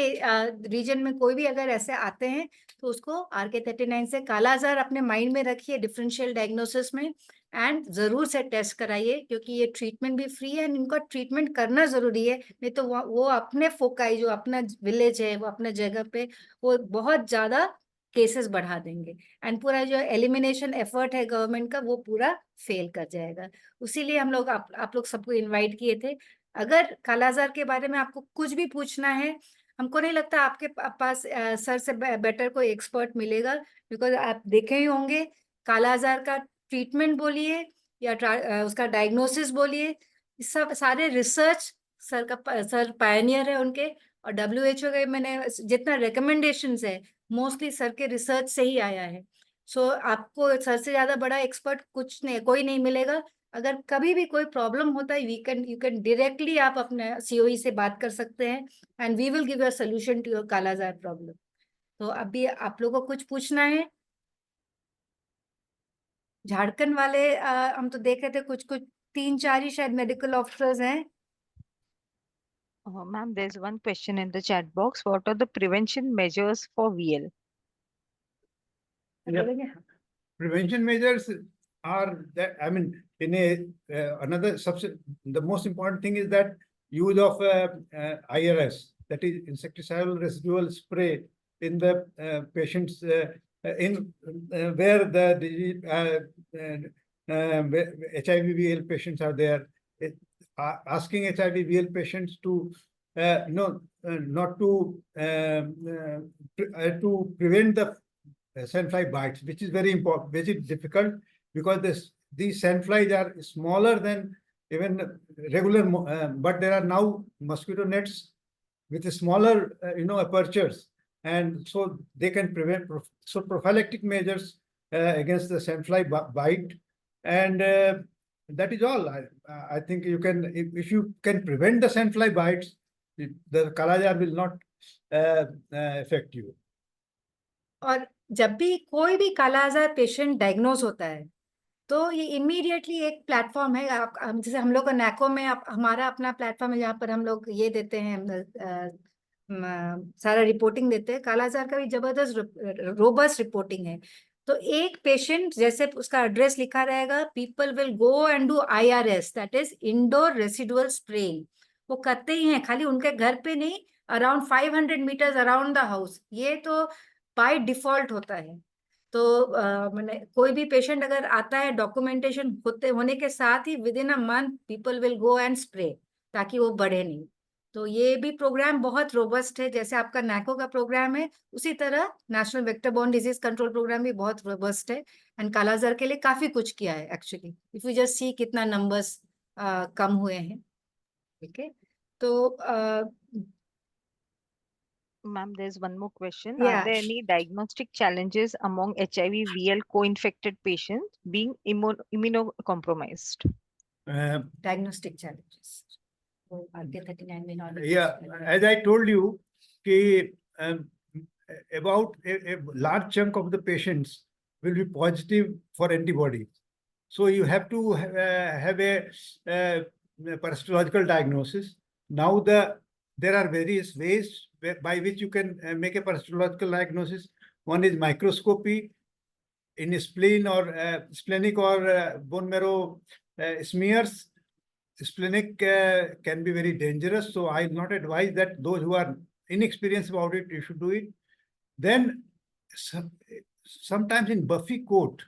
रीजन में कोई भी अगर ऐसे आते हैं तो उसको RK39 से काला आजार अपने माइंड में रखिए डिफरेंशियल डायग्नोसिस में, एंड जरूर से टेस्ट कराइए, क्योंकि ये ट्रीटमेंट भी फ्री है, इनका ट्रीटमेंट करना जरूरी है, नहीं तो वो अपने फोकाई जो अपना विलेज है, वो अपने जगह पे वो बहुत ज्यादा केसेस बढ़ा देंगे, एंड पूरा जो एलिमिनेशन एफर्ट है गवर्नमेंट का वो पूरा फेल कर जाएगा। उसीलिए हम लोग आप लोग सबको इन्वाइट किए थे। अगर कालाजार के बारे में आपको कुछ भी पूछना है, हमको नहीं लगता आपके पास सर से बेटर कोई एक्सपर्ट मिलेगा, बिकॉज आप देखे ही होंगे कालाजार का ट्रीटमेंट बोलिए या उसका डायग्नोसिस बोलिए, सब सारे रिसर्च सर पायनियर है उनके, और WHO के मैंने जितना रिकमेंडेशंस है मोस्टली सर के रिसर्च से ही आया है। सो आपको सर से ज्यादा बड़ा एक्सपर्ट कुछ नहीं, कोई नहीं मिलेगा। अगर कभी भी कोई प्रॉब्लम होता है यू कैन डायरेक्टली आप अपने COE से बात कर सकते हैं, and we will give you a solution to your kalazar problem. तो अभी आप लोगों को कुछ पूछना है? झारखंड वाले हम तो देख रहे थे कुछ 3-4 ही शायद मेडिकल ऑफिसर्स हैं। Ma'am, there's one question in the chat box. What are the prevention measures for VL? Prevention measures are that, I mean, in the most important thing is that use of IRS, that is insecticidal residual spray in the patients where the HIV-VL patients are there. Asking HIV-VL patients to not to prevent the sandfly bites, which is very important, very difficult, because these sandflies are smaller than even regular, but there are now mosquito nets with smaller, apertures, and so they can prevent. So prophylactic measures against the sandfly bite, and that is all. I think you can, if you can prevent the sandfly bites, the kalajar will not affect you. और जब भी कोई भी कालाजार patient diagnose होता है तो ये immediately एक प्लेटफॉर्म है, जैसे हम लोग का NACO में हमारा अपना प्लेटफॉर्म है जहाँ पर हम लोग ये देते हैं, सारा रिपोर्टिंग देते हैं। कालाजार का भी जबरदस्त रोबस्ट रिपोर्टिंग है। तो एक पेशेंट जैसे उसका एड्रेस लिखा रहेगा, people will go and do IRS, that is indoor residual spraying. वो करते ही हैं, खाली उनके घर पे नहीं, around 500 metres around the house, ये तो बाय डिफॉल्ट होता है। तो मैंने कोई भी पेशेंट अगर आता है डॉक्यूमेंटेशन होने के साथ ही within a month people will go and spray, ताकि वो बढ़े नहीं। तो ये भी प्रोग्राम बहुत रोबस्ट है, जैसे आपका NACO का प्रोग्राम है उसी तरह national vector borne disease control programme भी बहुत रोबस्ट है, एंड कालाजार के लिए काफी कुछ किया है actually, if you just see कितना नंबर्स कम हुए हैं। ठीक है, तो Ma'am, there's one more question. Yeah. Are there any diagnostic challenges among HIV-VL co-infected patients being immunocompromised? Diagnostic challenges. RK39 may not. Yeah, as I told you, about a large chunk of the patients will be positive for antibodies. So you have to have a parasitological diagnosis. Now there are various ways by which you can make a parasitological diagnosis. One is microscopy in spleen or splenic or bone marrow smears. splenic can be very dangerous. So I will not advise that those who are inexperienced about it, you should do it. Then sometimes in buffy coat,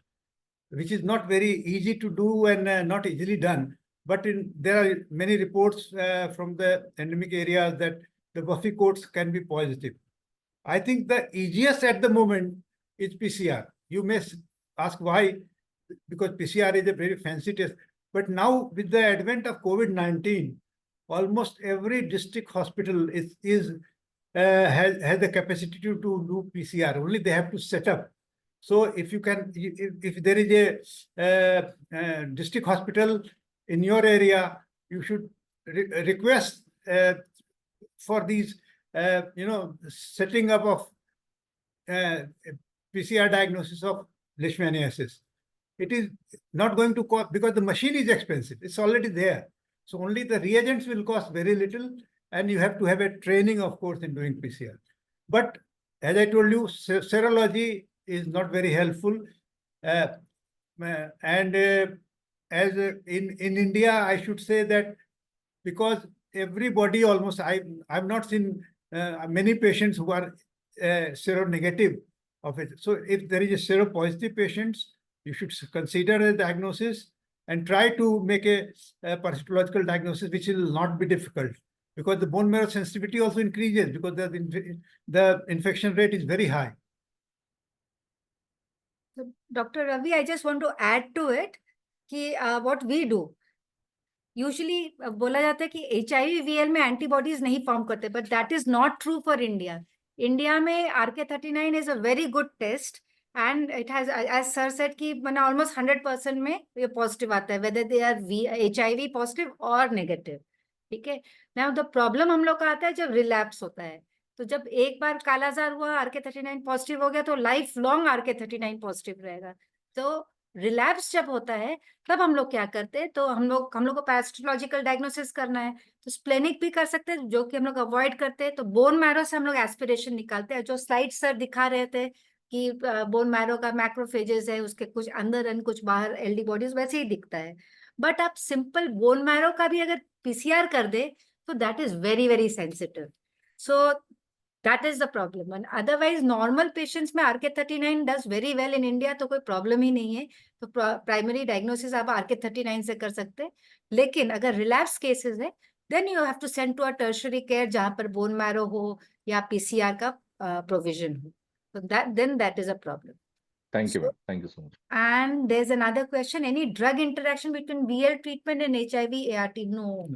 which is not very easy to do and not easily done, but there are many reports from the endemic areas that the buffy coats can be positive. I think the easiest at the moment is PCR. You may ask why, because PCR is a very fancy test. But now with the advent of COVID-19, almost every district hospital has the capacity to do PCR. Only they have to set up. So if you can, if there is a district hospital in your area, you should request for these, setting up of PCR diagnosis of Leishmaniasis. It is not going to cost, because the machine is expensive. It's already there. So only the reagents will cost very little, and you have to have a training, of course, in doing PCR. But as I told you, serology is not very helpful. As in India, I should say that because everybody almost, I've not seen many patients who are seronegative of it. So if there is a seropositive patients, you should consider a diagnosis and try to make a parasitological diagnosis, which will not be difficult, because the bone marrow sensitivity also increases because the infection rate is very high. So, Dr. Ravi, I just want to add to it what we do. Usually बोला जाता है कि HIV-VL में antibodies नहीं form करते, but that is not true for India. India में RK39 is a very good test, and it has, as sir said, कि almost 100% में ये positive आता है, whether they are HIV positive or negative. ठीक है. Now the problem हम लोग का आता है जब relapse होता है. तो जब एक बार कालाजार हुआ, RK39 पॉजिटिव हो गया, तो लाइफ लॉन्ग RK39 पॉजिटिव रहेगा. तो रिलैप्स जब होता है तब हम लोग क्या करते हैं, तो हम लोग को पैथोलॉजिकल डायग्नोसिस करना है, तो स्प्लेनिक भी कर सकते हैं, जो कि हम लोग अवॉइड करते हैं. तो बोन मैरो से हम लोग एस्पिरेशन निकालते हैं. जो स्लाइड सर दिखा रहे थे कि बोन मैरो का मैक्रोफेजेस है, उसके कुछ अंदर एंड कुछ बाहर एलडी बॉडीज, वैसे ही दिखता है. बट आप सिंपल बोन मैरो का भी अगर पीसीआर कर दे तो that is very very sensitive. So that is the problem. And otherwise normal patients में RK39 does very well in India, तो कोई problem ही नहीं है. तो primary diagnosis आप RK39 से कर सकते हैं. लेकिन अगर relapse cases है, then you have to send to a tertiary care जहाँ पर bone marrow हो या PCR का provision हो. So that is a problem. Thank you, ma'am. Thank you so much. And there's another question: any drug interaction between VL treatment and HIV ART? No.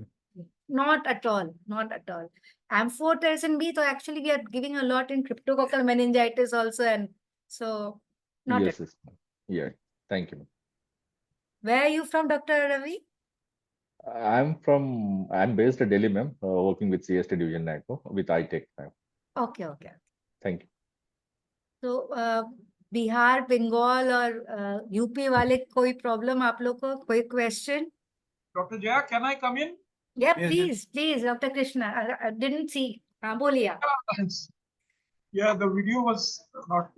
Not at all. Not at all. Amphotericin B, so actually we are giving a lot in cryptococcal meningitis also, and so not Yes, at all. yes. Yeah. Thank you, ma'am. Where are you from, Dr. Ravi? I'm based at Delhi, ma'am, working with CST division NACO with iTech, ma'am. Okay, okay. Thank you. So Bihar, Bengal और UP वाले कोई problem आप लोग को, कोई question? Dr. Jaya, can I come in? Yeah, Yes, please, Dr. Krishna. I didn't see. बोलिए. Yeah, the video was not.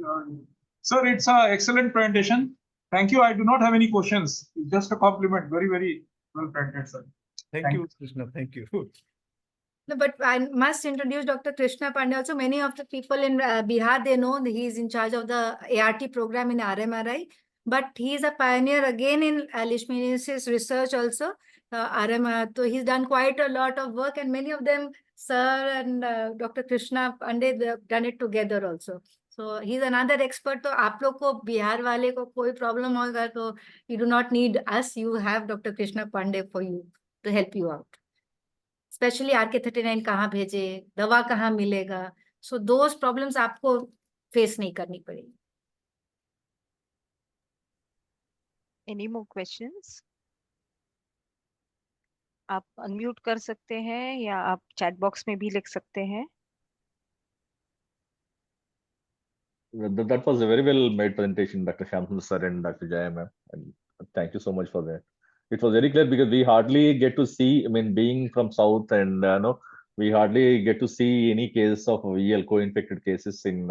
Sir, it's an excellent presentation. Thank you. I do not have any questions. It's just a compliment. Very, very well presented, sir. Thank you, Krishna. Thank you. No, but I must introduce Dr. Krishna Pandey. Also, many of the people in Bihar, they know that he is in charge of the ART program in RMRI. But he is a pioneer again in Leishmaniasis research also. So he's done quite a lot of work, and many of them, sir and Dr. Krishna Pandey, they have done it together also. So he's another expert. तो आप लोग को बिहार वाले को कोई problem होगा तो you do not need us. You have Dr. Krishna Pandey for you to help you out. Especially RK39 कहाँ भेजे, दवा कहाँ मिलेगा. So those problems आपको face नहीं करनी पड़ेगी. Any more questions? आप अनम्यूट कर सकते हैं या आप चैट बॉक्स में भी लिख सकते हैं. That was a very well made presentation, Dr. Shyam sir and Dr. Jaya ma'am. And thank you so much for that. It was very clear because we hardly get to see, I mean, being from South and we hardly get to see any case of VL co-infected cases in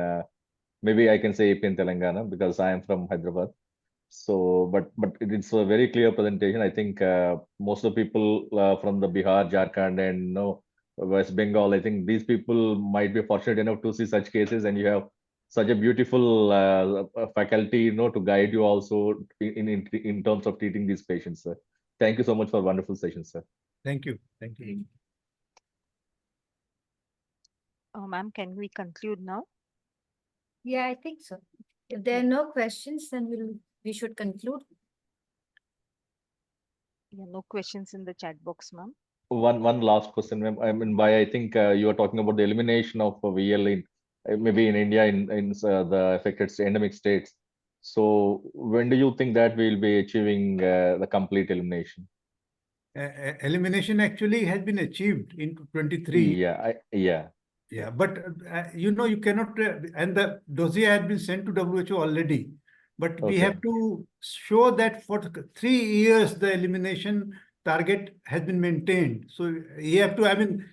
maybe I can say AP and Telangana because I am from Hyderabad. So, but it's a very clear presentation. I think most of the people from the Bihar, Jharkhand, and West Bengal, I think these people might be fortunate enough to see such cases, and you have such a beautiful faculty, to guide you also in terms of treating these patients, sir. Thank you so much for a wonderful session, sir. Thank you. Thank you. Ma'am, can we conclude now? Yeah, I think so. If there are no questions, then we should conclude. Yeah, no questions in the chat box, ma'am. One last question, ma'am. I mean, I think you are talking about the elimination of VL in maybe in India in the affected endemic states. So when do you think that we'll be achieving the complete elimination? Elimination actually has been achieved in 23. Yeah, but you cannot, and the dossier has been sent to WHO already. But we have to show that for 3 years the elimination target has been maintained. So you have to, I mean,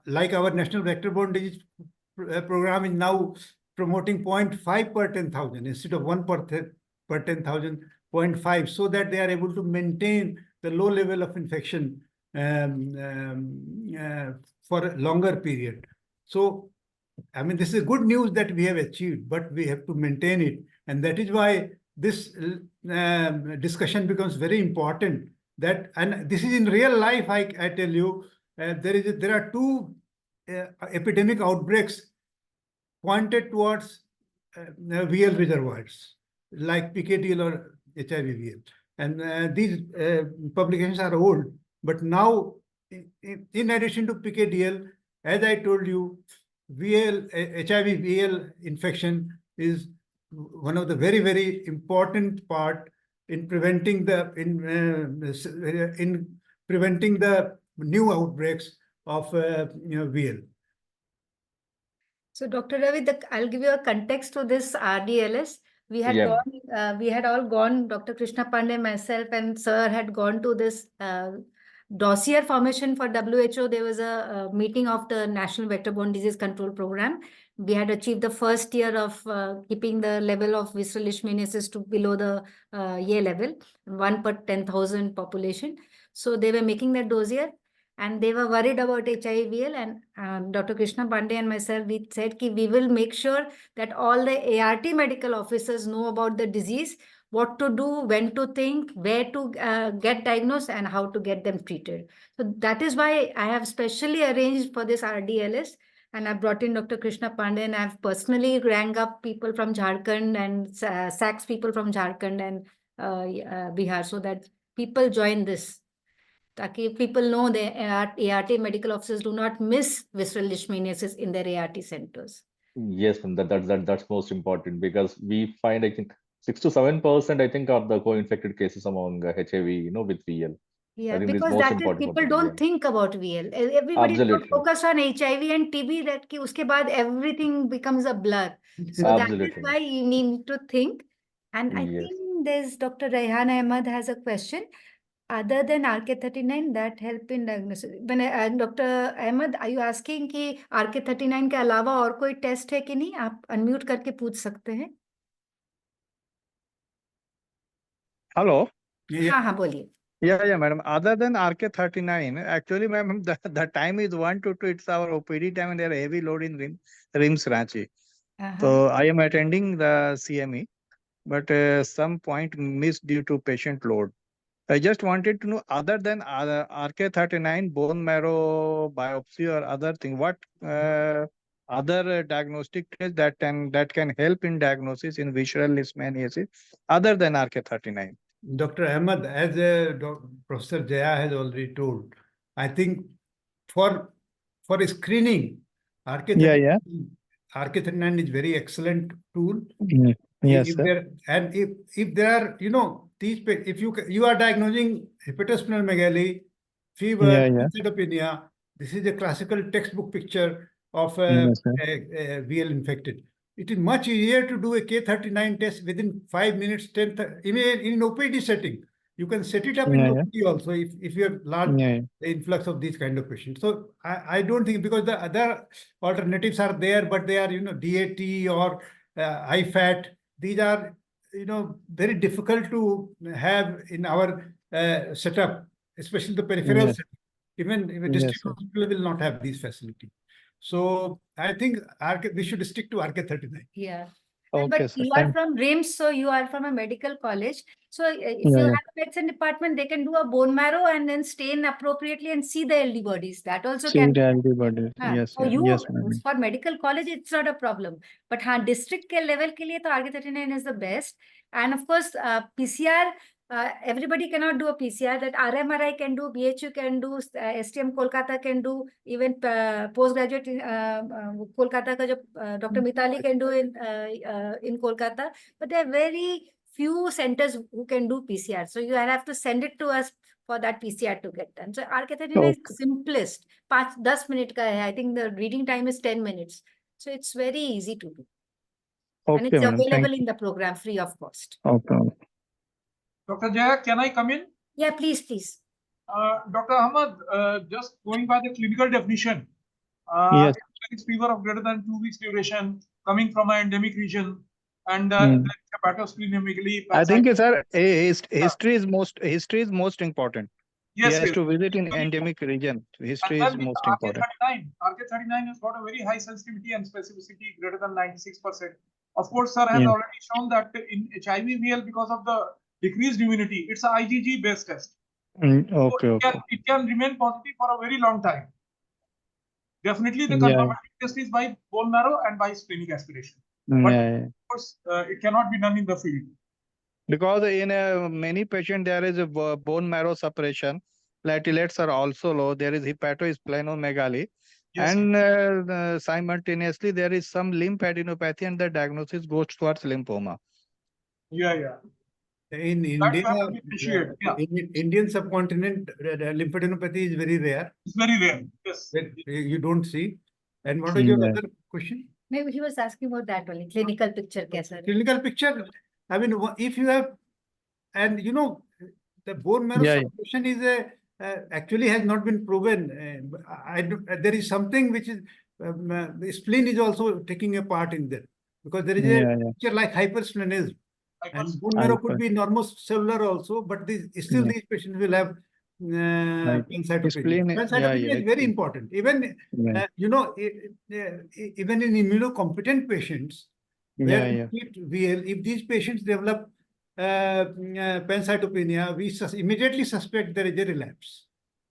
like our National Vector-Borne Disease program is now promoting 0.5 per 10,000 instead of 1 per 10,000, 0.5, so that they are able to maintain the low level of infection for a longer period. So, I mean, this is good news that we have achieved, but we have to maintain it. And that is why this discussion becomes very important. That, and this is in real life, I tell you, there are 2 epidemic outbreaks pointed towards VL reservoirs, like PKDL or HIV-VL. And these publications are old, but now, in addition to PKDL, as I told you, HIV-VL infection is one of the very, very important part in preventing the new outbreaks of VL. So, Dr. Ravi, I'll give you a context to this RDLS. We had we had all gone, Dr. Krishna Pandey, myself, and Sir had gone to this dossier formation for WHO. There was a meeting of the National Vector-Borne Disease Control Program. We had achieved the first year of keeping the level of visceral leishmaniasis to below the year level, 1 per 10,000 population. So they were making that dossier, and they were worried about HIV-VL, and Dr. Krishna Pandey and myself, we said that we will make sure that all the ART medical officers know about the disease, what to do, when to think, where to get diagnosed, and how to get them treated. So that is why I have specially arranged for this RDLS, and I brought in Dr. Krishna Pandey, and I've personally rang up people from Jharkhand and SACS people from Jharkhand and Bihar, so that people join this. Taki people know the ART medical officers do not miss visceral leishmaniasis in their ART centers. Yes, that's most important, because we find, I think, 6 to 7%, I think, of the co-infected cases among HIV, with VL. Yeah, because that is, people don't think about VL. Everybody focus on HIV and TB, that ki uske baad everything becomes a blur. So that is why you need to think. And I think there's Dr. Raihan Ahmed has a question. Other than RK39 that help in diagnosis. When Dr. Ahmed, are you asking कि RK39 के अलावा और कोई test है कि नहीं? आप unmute करके पूछ सकते हैं. Hello. हाँ, बोलिए. Yeah, madam. Other than RK39, actually, ma'am, the time is 1 to 2. It's our OPD time, and there are heavy load in RIMS Ranchi. So I am attending the CME, but some point missed due to patient load. I just wanted to know, other than RK39, bone marrow biopsy or other thing, what other diagnostic tests that can help in diagnosis in visceral leishmaniasis other than RK39? Dr. Ahmed, as Professor Jaya has already told, I think for screening, RK39 is very excellent tool. Yes, if there are, these, if you are diagnosing hepatosplenomegaly, fever, cytopenia, this is a classical textbook picture of a VL infected. It is much easier to do a K39 test within 5 minutes, 10, in OPD setting. You can set it up in OPD also if you have large influx of these kind of patients. So I don't think, because the other alternatives are there, but they are, DAT or IFAT. These are very difficult to have in our setup, especially the peripheral Yes. setup. Even if a Yes, district sir. hospital will not have these facilities. So I think we should stick to RK39. Yeah. Okay, But sir. you are from RIMS, so you are from a medical college. So if Yeah, you yeah. have a medicine department, they can do a bone marrow and then stain appropriately and see the LD bodies. That also See can the be. antibodies. हाँ, Yes, for yeah. you, Yes, madam. for medical college, it's not a problem. But हाँ, district के level के लिए तो RK39 is the best. And of course, PCR, everybody cannot do a PCR. That RMRI can do, BHU can do, STM Kolkata can do, even postgraduate Kolkata का जो Dr. Mitali can do in Kolkata. But there are very few centers who can do PCR. So you have to send it to us for that PCR to get done. So RK39 is the simplest. 5-10 minute का है. I think the reading time is 10 minutes. So it's very easy to do. And Okay, it's madam. available Thank in the program free of cost. Okay. Dr. Jaya, can I come in? Yeah, please, please. Dr. Ahmad, just going by the clinical definition, Yes. it's fever of greater than 2 weeks duration, coming from an endemic region, and hepatosplenomegaly. I think, sir, history is most important. Yes, He has yes. to visit in endemic region. History And is then most with important. RK39 has got a very high sensitivity and specificity greater than 96%. Of course, sir has Yeah. already shown that in HIV-VL, because of the decreased immunity, it's a IgG based test. Okay, So okay. it can remain positive for a very long time. Definitely, the Yeah. confirmatory test is by bone marrow and by splenic aspiration. But Yeah. of course, it cannot be done in the field. Because in many patients there is a bone marrow suppression, platelets are also low, there is hepatosplenomegaly, Yes, and simultaneously there is some lymphadenopathy and the diagnosis goes towards lymphoma. Yeah. In That India, you have to appreciate. Yeah. in Indian subcontinent, lymphadenopathy is very rare. It's very rare. Yes. You don't see. And what is your Yeah. other question? Maybe he was asking about that only. Clinical picture कैसा है? Clinical picture, I mean, if you have, and the bone marrow Yeah. suppression is actually has not been proven. There is something which is, the spleen is also taking a part in that, because there is a picture like hypersplenism. And bone marrow could be normocellular also, but still these patients will have pancytopenia. Pancytopenia is very important. Even even in immunocompetent patients, where if these patients develop pancytopenia, we immediately suspect there is a relapse.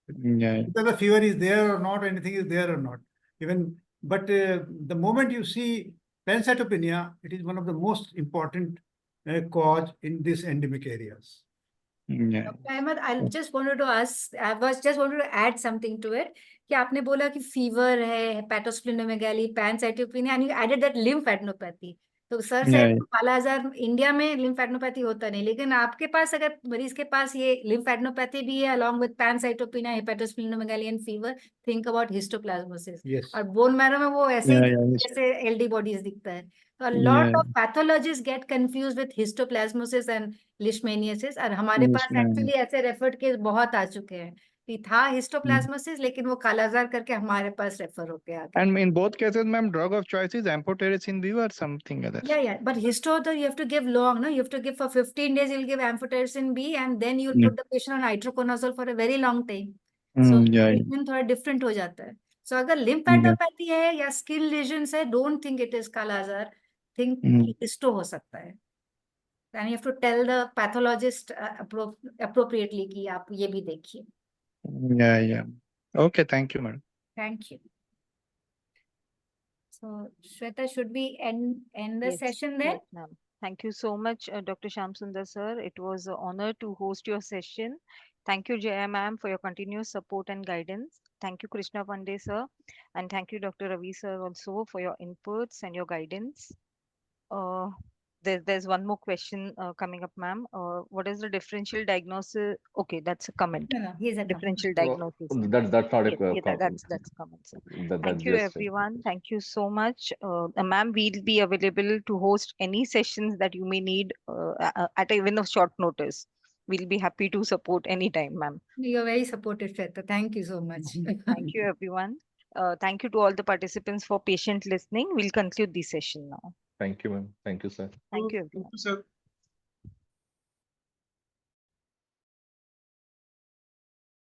Whether the fever is there or not, anything is there or not. But the moment you see pancytopenia, it is one of the most important cause in these endemic areas. Dr. Ahmed, I just wanted to ask, I was just wanted to add something to it. कि आपने बोला कि fever है, hepatosplenomegaly, pancytopenia, and you added that lymphadenopathy. तो sir से काला आजार India में lymphadenopathy होता नहीं, लेकिन आपके पास अगर मरीज के पास ये lymphadenopathy भी है along with pancytopenia, hepatosplenomegaly and fever, think about histoplasmosis. Yes. और bone marrow में वो ऐसे ही जैसे LD bodies दिखता है. So a lot of pathologists get confused with histoplasmosis and leishmaniasis. और हमारे पास actually ऐसे referred case बहुत आ चुके हैं. था histoplasmosis, लेकिन वो कालाजार करके हमारे पास refer होके आ गए. And in both cases, ma'am, drug of choice is amphotericin B or something else. Yeah. But histo, you have to give long, no? You have to give for 15 days. You'll give amphotericin B, and then you'll put the patient on itraconazole for a very long time. So treatment थोड़ा different हो जाता है. So अगर lymphadenopathy है या skin lesions है, don't think it is kala azar. Think histo हो सकता है. And you have to tell the pathologist appropriately कि आप ये भी देखिए. Yeah. Okay, thank you, madam. Thank you. So, Shweta, should we end the session then? Yes, ma'am. Thank you so much, Dr. Shyam Sundar sir. It was an honor to host your session. Thank you, Jaya ma'am, for your continuous support and guidance. Thank you, Krishna Pandey sir. And thank you, Dr. Ravi sir, also for your inputs and your guidance. There's one more question coming up, ma'am. What is the differential diagnosis? Okay, that's a comment. No, here's a Differential comment. diagnosis. That's not a that's a comment, sir. Thank you, everyone. Thank you so much. Ma'am, we'll be available to host any sessions that you may need at even a short notice. We'll be happy to support anytime, ma'am. You're very supportive, Shweta. Thank you so much. Thank you, everyone. Thank you to all the participants for patient listening. We'll conclude the session now. Thank you, ma'am. Thank you, sir. Thank you, everyone. Thank you, sir.